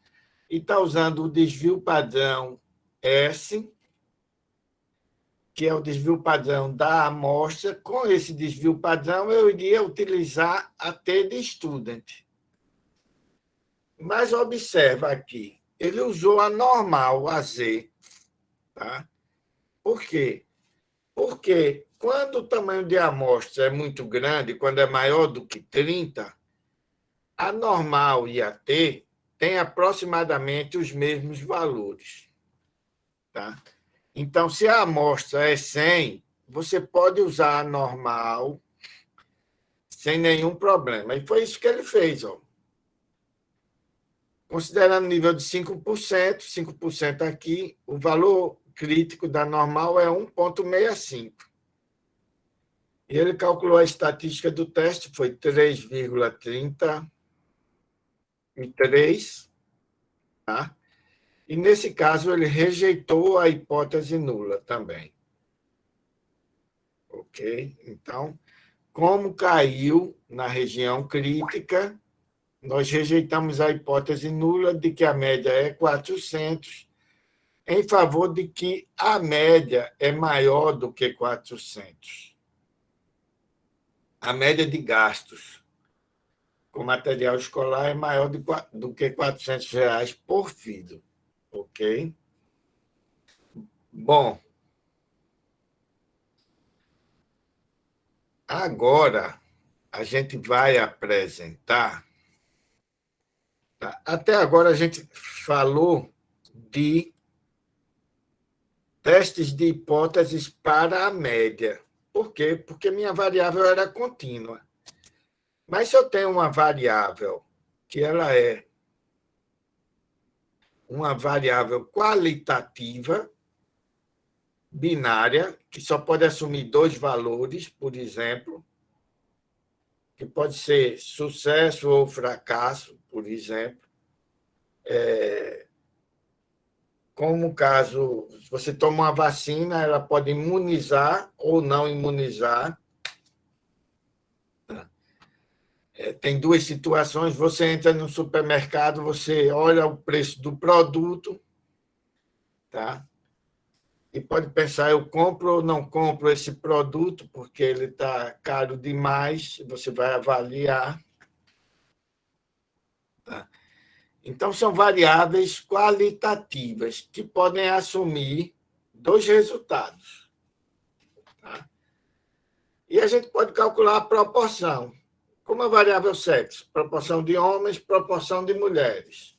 E está usando o desvio padrão S, que é o desvio padrão da amostra. Com esse desvio padrão, eu iria utilizar a T de student. Mas observa aqui, ele usou a normal, a Z. Tá? Por quê? Porque quando o tamanho de amostra é muito grande, quando é maior do que 30, a normal e a T têm aproximadamente os mesmos valores. Tá? Então, se a amostra é 100, você pode usar a normal sem nenhum problema. E foi isso que ele fez. Ó. Considerando nível de 5% aqui, o valor crítico da normal é 1,65. E ele calculou a estatística do teste, foi 3,33. Tá? E, nesse caso, ele rejeitou a hipótese nula também. Ok? Então, como caiu na região crítica, nós rejeitamos a hipótese nula de que a média é 400, em favor de que a média é maior do que 400. A média de gastos. com material escolar é maior do que R$ 400 por filho. Ok? Bom, agora a gente vai apresentar. Tá? Até agora a gente falou de testes de hipóteses para a média. Por quê? Porque minha variável era contínua. Mas se eu tenho uma variável que ela é uma variável qualitativa, binária, que só pode assumir 2 valores, por exemplo, que pode ser sucesso ou fracasso, por exemplo. Como caso você toma uma vacina, ela pode imunizar ou não imunizar. Tem 2 situações. Você entra no supermercado, você olha o preço do produto, tá? E pode pensar, eu compro ou não compro esse produto, porque ele está caro demais, você vai avaliar. Tá? Então, são variáveis qualitativas que podem assumir 2 resultados. Tá? E a gente pode calcular a proporção. Como a variável sexo, proporção de homens, proporção de mulheres.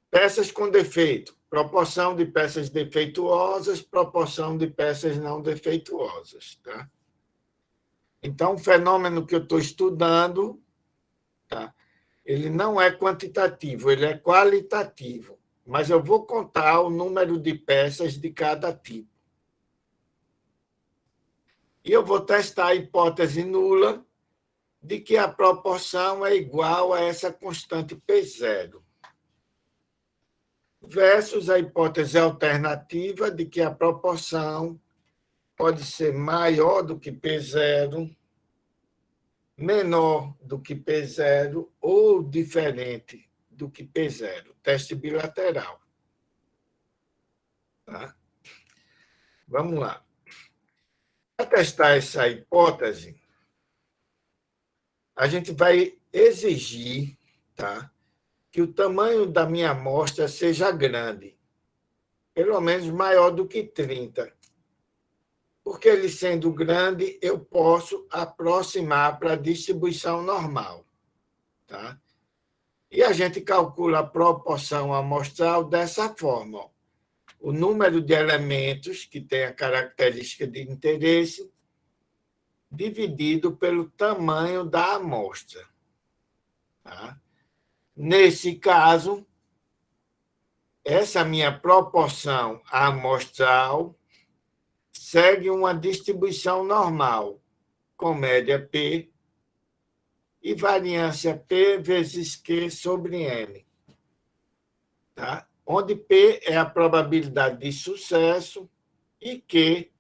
Peças com defeito, proporção de peças defeituosas, proporção de peças não defeituosas. Tá? Então, o fenômeno que eu estou estudando, tá? Ele não é quantitativo, ele é qualitativo. Mas eu vou contar o número de peças de cada tipo. E eu vou testar a hipótese nula de que a proporção é igual a essa constante P0, versus a hipótese alternativa de que a proporção pode ser maior do que P0, menor do que P0 ou diferente do que P0, teste bilateral. Tá? Vamos lá. Para testar essa hipótese, a gente vai exigir, tá, que o tamanho da minha amostra seja grande, pelo menos maior do que 30. Porque ele sendo grande, eu posso aproximar para a distribuição normal. Tá? E a gente calcula a proporção amostral dessa forma. Ó. O número de elementos que tem a característica de interesse dividido pelo tamanho da amostra. Tá? Nesse caso, essa minha proporção amostral segue uma distribuição normal, com média P e variância P vezes Q sobre N. Tá? Onde P é a probabilidade de sucesso e Q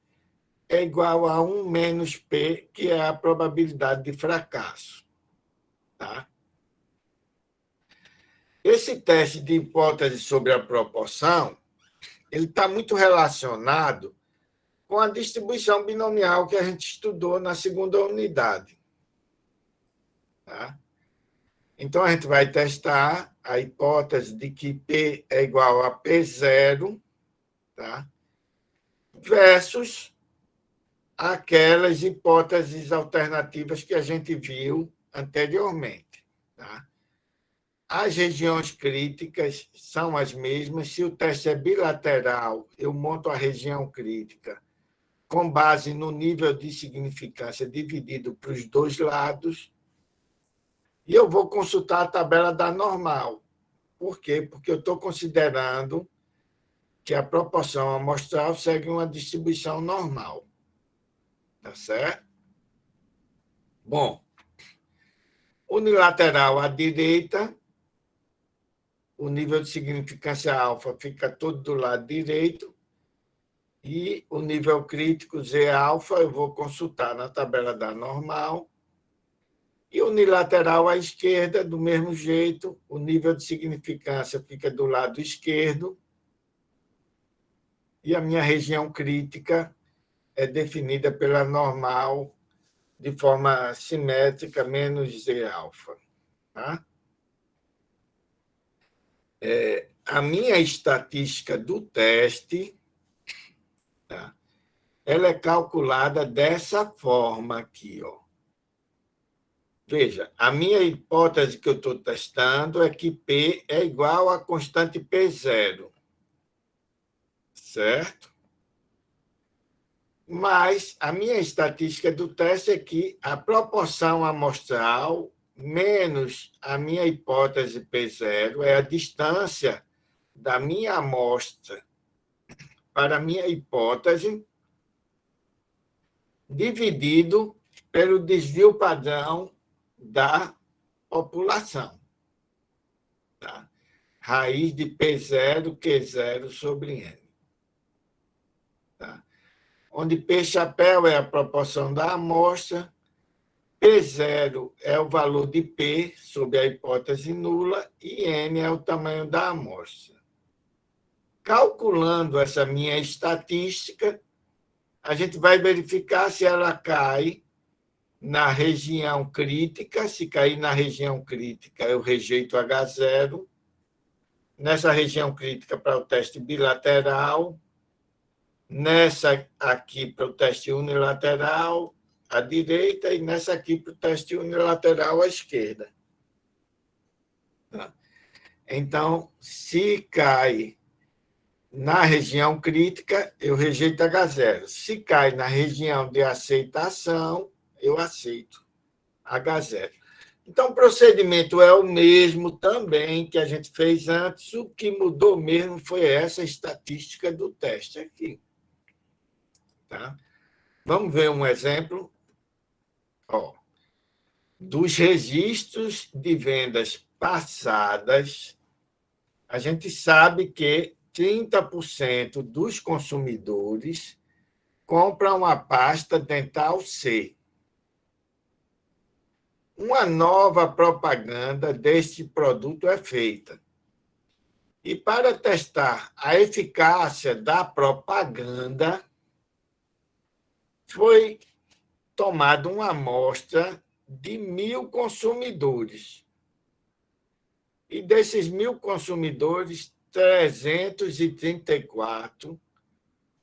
é igual a 1 menos P, que é a probabilidade de fracasso. Tá? Esse teste de hipótese sobre a proporção ele está muito relacionado com a distribuição binomial que a gente estudou na segunda unidade. Tá? Então, a gente vai testar a hipótese de que P é igual a P0, tá? Versus aquelas hipóteses alternativas que a gente viu anteriormente. Tá? As regiões críticas são as mesmas. Se o teste é bilateral, eu monto a região crítica com base no nível de significância dividido para os 2 lados, e eu vou consultar a tabela da normal. Por quê? Porque eu estou considerando que a proporção amostral segue uma distribuição normal. Tá certo? Bom, unilateral à direita, o nível de significância alfa fica todo do lado direito, e o nível crítico Z alfa eu vou consultar na tabela da normal. E unilateral à esquerda, do mesmo jeito, o nível de significância fica do lado esquerdo e a minha região crítica é definida pela normal de forma simétrica menos Z-alfa. Tá? A minha estatística do teste, tá? Ela é calculada dessa forma aqui. Ó. Veja, a minha hipótese que eu estou testando é que P é igual a constante P0. Certo? Mas a minha estatística do teste é que a proporção amostral menos a minha hipótese P0 é a distância da minha amostra para a minha hipótese dividido pelo desvio padrão da população. Tá? Raiz de P0, Q0 sobre N. Tá? Onde P chapéu é a proporção da amostra, P0 é o valor de P sobre a hipótese nula e N é o tamanho da amostra. Calculando essa minha estatística, a gente vai verificar se ela cai na região crítica. Se cair na região crítica, eu rejeito H0. Nessa região crítica, para o teste bilateral. Nessa aqui, para o teste unilateral, à direita, e nessa aqui, para o teste unilateral, à esquerda. Então, se cai na região crítica, eu rejeito H0. Se cai na região de aceitação, eu aceito H0. Então, o procedimento é o mesmo também que a gente fez antes. O que mudou mesmo foi essa estatística do teste aqui. Tá? Vamos ver um exemplo. Ó, dos registros de vendas passadas, a gente sabe que 30% dos consumidores compram a pasta dental C. Uma nova propaganda deste produto é feita. E para testar a eficácia da propaganda, foi tomada uma amostra de 1.000 consumidores. E desses 1.000 consumidores, 334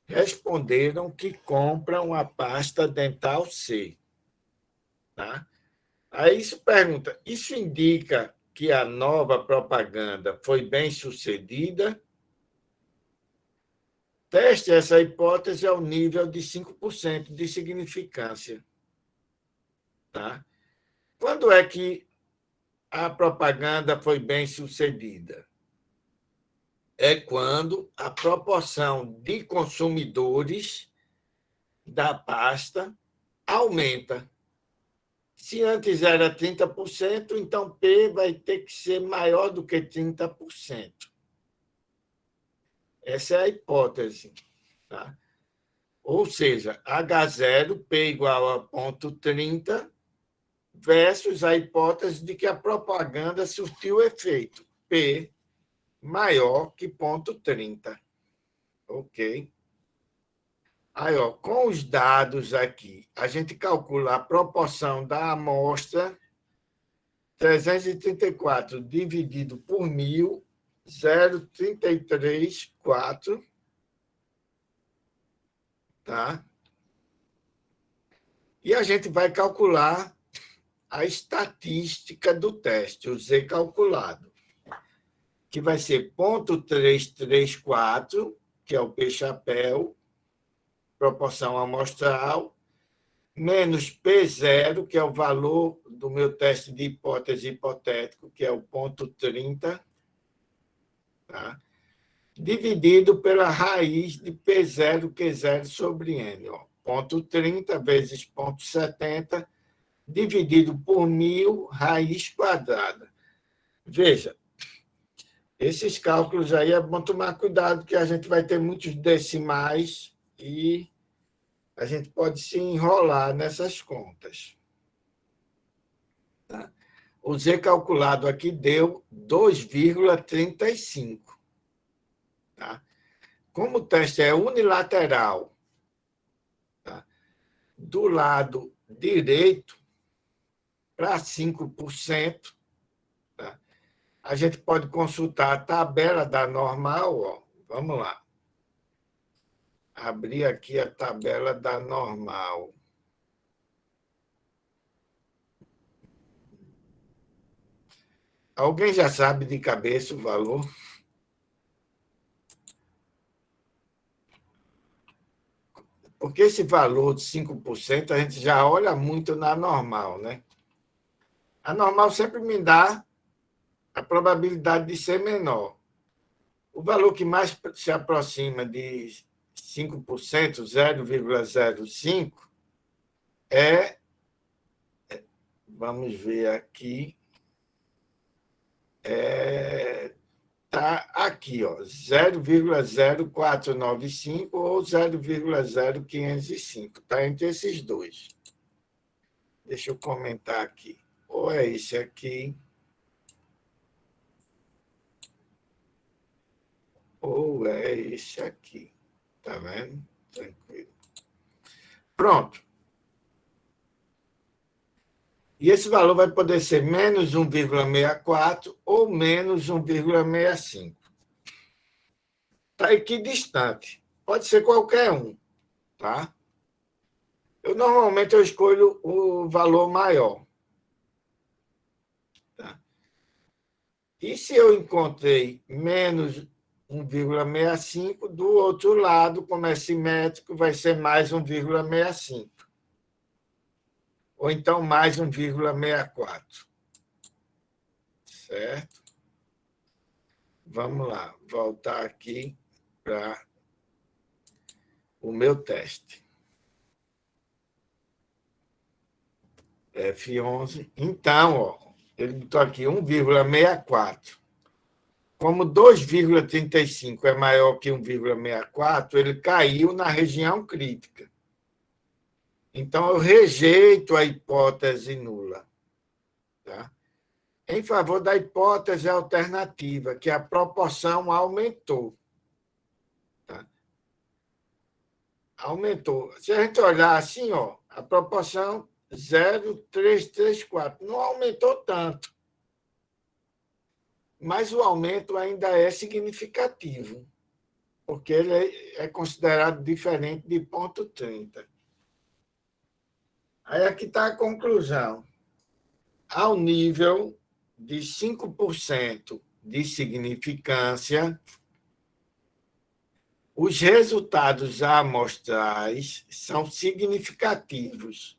responderam que compram a pasta dental C. Tá? Aí isso pergunta, isso indica que a nova propaganda foi bem sucedida? Teste essa hipótese ao nível de 5% de significância. Tá? Quando é que a propaganda foi bem sucedida? É quando a proporção de consumidores da pasta aumenta. Se antes era 30%, então P vai ter que ser maior do que 30%. Essa é a hipótese. Tá? Ou seja, H0, P igual a 0,30, versus a hipótese de que a propaganda surtiu efeito, P maior que 0,30. Ok? Aí, ó, com os dados aqui, a gente calcula a proporção da amostra, 334 dividido por 1.000, 0,334, tá? E a gente vai calcular a estatística do teste, o Z calculado, que vai ser 0,334, que é o P-chapéu, proporção amostral, menos P0, que é o valor do meu teste de hipótese hipotético, que é o 0,30, tá? Dividido pela raiz de P0, Q0 sobre N. Ó. 0,30 vezes 0,70, dividido por 1.000, raiz quadrada. Veja, esses cálculos aí é bom tomar cuidado, que a gente vai ter muitos decimais e a gente pode se enrolar nessas contas. Tá? O Z calculado aqui deu 2,35. Tá? Como o teste é unilateral, tá? Do lado direito para 5%. Tá? A gente pode consultar a tabela da normal. Ó. Vamos lá. Abrir aqui a tabela da normal. Alguém já sabe de cabeça o valor? Porque esse valor de 5% a gente já olha muito na normal, né? A normal sempre me dá a probabilidade de ser menor. O valor que mais se aproxima de 5%, 0,05, vamos ver aqui, está aqui, ó, 0,0495 ou 0,0505. Está entre esses dois. Deixa eu comentar aqui. Ou é esse aqui, ou é esse aqui. Tá vendo? Tranquilo. Pronto. E esse valor vai poder ser menos 1,64 ou menos 1,65. Está equidistante. Pode ser qualquer um. Tá? Normalmente eu escolho o valor maior. Tá? E se eu encontrei menos 1,65, do outro lado, como é simétrico, vai ser mais 1,65. Ou então mais 1,64. Certo? Vamos lá, voltar aqui para o meu teste. F11. Então, ó, ele botou aqui 1,64. Como 2,35 é maior que 1,64, ele caiu na região crítica. Então, eu rejeito a hipótese nula. Tá? Em favor da hipótese alternativa, que a proporção aumentou. Tá? Aumentou. Se a gente olhar assim, ó, a proporção 0,334 não aumentou tanto. Mas o aumento ainda é significativo, porque ele é considerado diferente de 0,30. Aí aqui está a conclusão. Ao nível de 5% de significância, os resultados amostrais são significativos,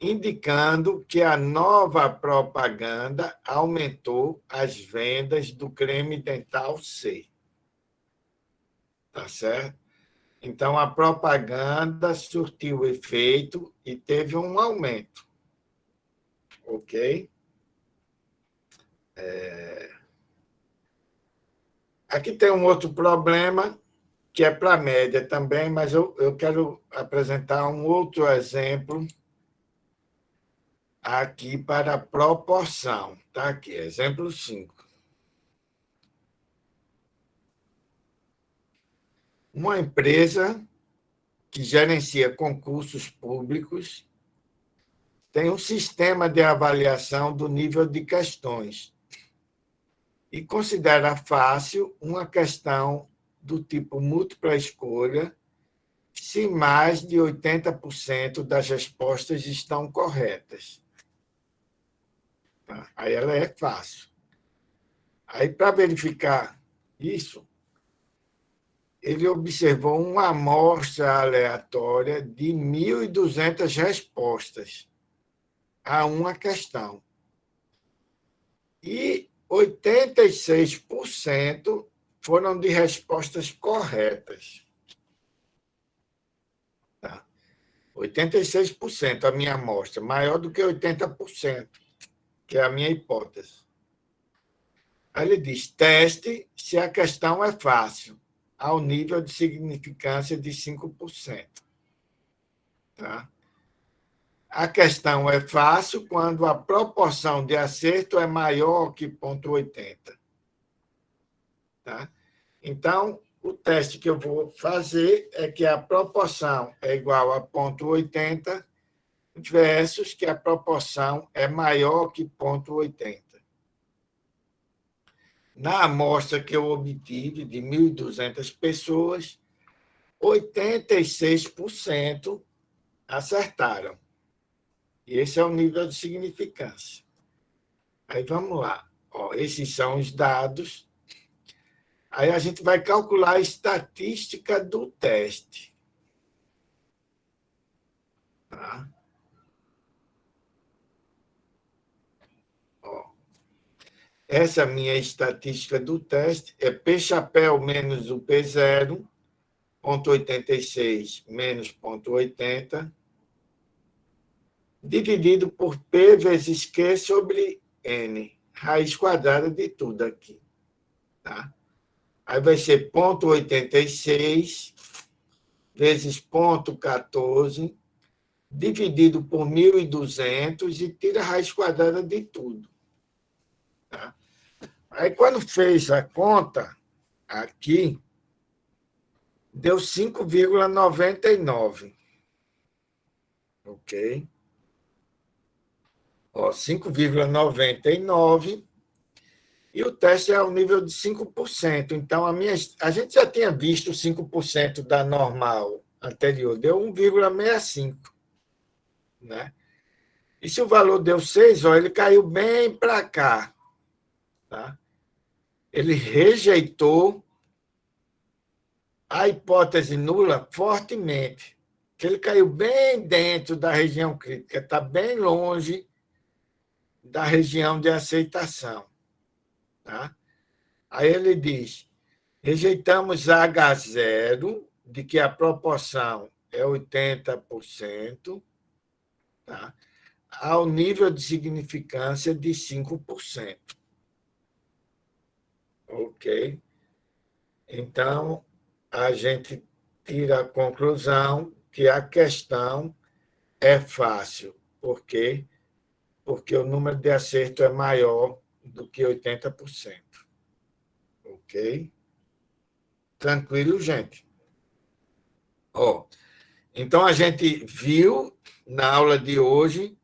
indicando que a nova propaganda aumentou as vendas do creme dental C. Tá certo? Então, a propaganda surtiu efeito e teve um aumento. Ok? Aqui tem um outro problema, que é para a média também, mas eu quero apresentar um outro exemplo aqui para a proporção. Está aqui, exemplo 5. Uma empresa que gerencia concursos públicos tem um sistema de avaliação do nível de questões e considera fácil uma questão do tipo múltipla escolha se mais de 80% das respostas estão corretas. Aí ela é fácil. Aí, para verificar isso, ele observou uma amostra aleatória de 1.200 respostas a uma questão. E 86% foram de respostas corretas. Tá? 86% a minha amostra, maior do que 80%, que é a minha hipótese. Aí ele diz, teste se a questão é fácil, ao nível de significância de 5%. Tá? A questão é fácil quando a proporção de acerto é maior que 0,80. Tá? Então, o teste que eu vou fazer é que a proporção é igual a 0,80 versus que a proporção é maior que 0,80. Na amostra que eu obtive de 1.200 pessoas, 86% acertaram. E esse é o nível de significância. Aí vamos lá. Ó, esses são os dados. Aí a gente vai calcular a estatística do teste. Tá? Ó, essa minha estatística do teste é P chapéu menos o P0, 0,86 menos 0,80, dividido por P vezes Q sobre N, raiz quadrada de tudo aqui. Tá? Aí vai ser 0,86 vezes 0,14, dividido por 1.200 e tira a raiz quadrada de tudo. Tá? Aí, quando fez a conta, aqui, deu 5,99. Ok? Ó, 5,99. E o teste é ao nível de 5%. Então, a gente já tinha visto 5% da normal anterior, deu 1,65. Né? E se o valor deu 6, ó, ele caiu bem para cá. Tá? Ele rejeitou a hipótese nula fortemente, que ele caiu bem dentro da região crítica, está bem longe da região de aceitação. Tá? Aí ele diz, rejeitamos H0, de que a proporção é 80%, tá? Ao nível de significância de 5%. Ok? Então, a gente tira a conclusão que a questão é fácil. Por quê? Porque o número de acerto é maior do que 80%. Ok? Tranquilo, gente? Ó, então, a gente viu na aula de hoje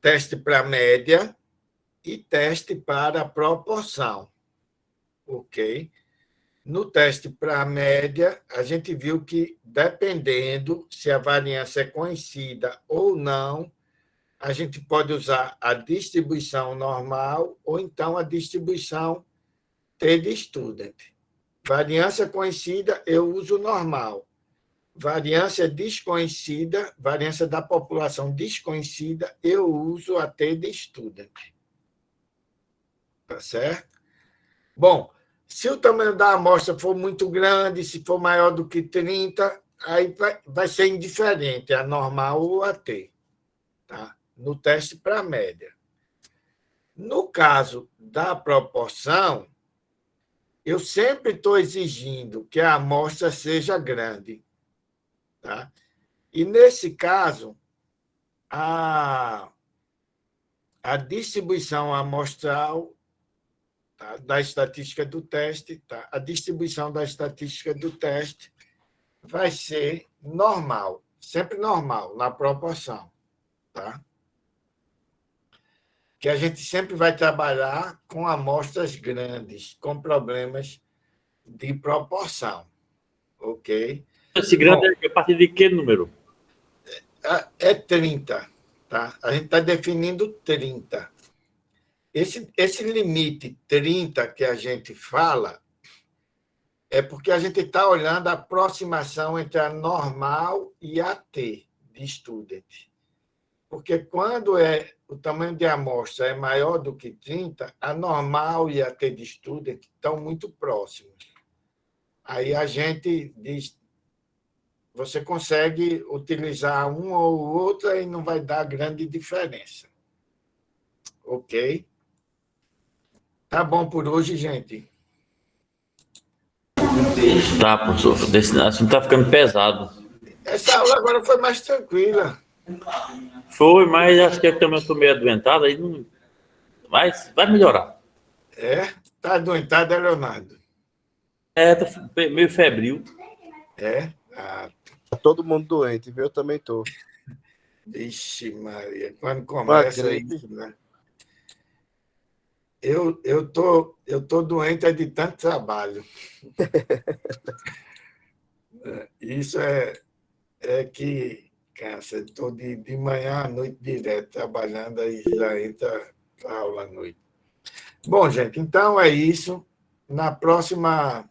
teste para média e teste para proporção. Ok? No teste para a média, a gente viu que, dependendo se a variância é conhecida ou não, a gente pode usar a distribuição normal ou então a distribuição t-student. Variância conhecida, eu uso normal. Variância desconhecida, variância da população desconhecida, eu uso a t-student. Tá certo? Bom, se o tamanho da amostra for muito grande, se for maior do que 30, aí vai ser indiferente, a normal ou a T, tá? No teste para a média. No caso da proporção, eu sempre estou exigindo que a amostra seja grande. Tá? E, nesse caso, a distribuição amostral da estatística do teste, tá? A distribuição da estatística do teste vai ser normal, sempre normal, na proporção. Tá? Que a gente sempre vai trabalhar com amostras grandes, com problemas de proporção. Ok? Esse grande é a partir de que número? É 30. Tá? A gente está definindo 30. Esse limite 30 que a gente fala é porque a gente está olhando a aproximação entre a normal e a T de student. Porque quando o tamanho de amostra é maior do que 30, a normal e a T de student estão muito próximos. Aí a gente diz, você consegue utilizar uma ou outra e não vai dar grande diferença. Ok? Tá bom por hoje, gente? Tá, professor. Esse assunto tá ficando pesado. Essa aula agora foi mais tranquila. Foi, mas acho que eu também estou meio adoentado, aí não. Mas vai melhorar. É? Tá adoentado, Leonardo? É, tô meio febril. É? Ah, Tá todo mundo doente, viu? Eu também tô. Vixe, Maria, quando Uma começa gripe. isso, né? Eu tô doente é de tanto trabalho. Isso é que cansa. Estou de manhã à noite direto trabalhando, aí já entra para aula à noite. Bom, gente, então é isso. Na próxima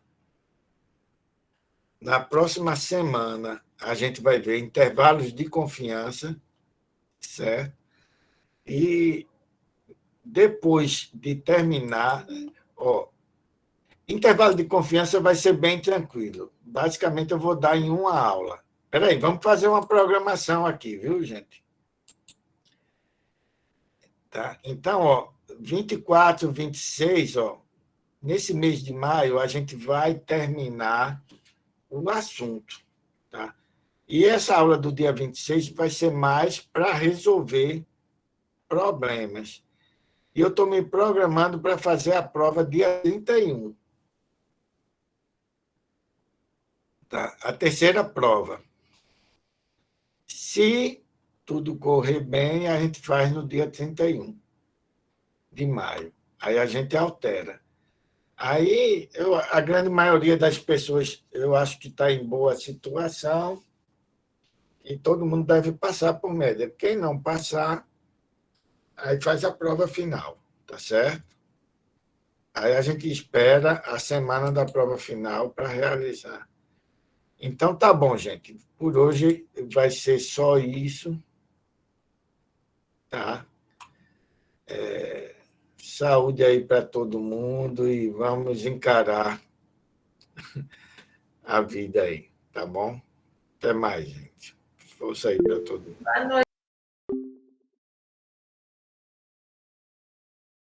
semana, a gente vai ver intervalos de confiança, certo? E depois de terminar, ó, intervalo de confiança vai ser bem tranquilo. Basicamente, eu vou dar em uma aula. Espera aí, vamos fazer uma programação aqui, viu, gente? Tá? Então, ó, 24, 26, ó, nesse mês de maio, a gente vai terminar o assunto. Tá? E essa aula do dia 26 vai ser mais para resolver problemas. E eu estou me programando para fazer a prova dia 31. Tá? A terceira prova. Se tudo correr bem, a gente faz no dia 31 de maio. Aí a gente altera. Aí a grande maioria das pessoas, eu acho que está em boa situação e todo mundo deve passar por média. Quem não passar, aí faz a prova final, tá certo? Aí a gente espera a semana da prova final para realizar. Então tá bom, gente. Por hoje vai ser só isso, tá? Saúde aí para todo mundo e vamos encarar a vida aí, tá bom? Até mais, gente. Força aí para todo mundo. Boa noite.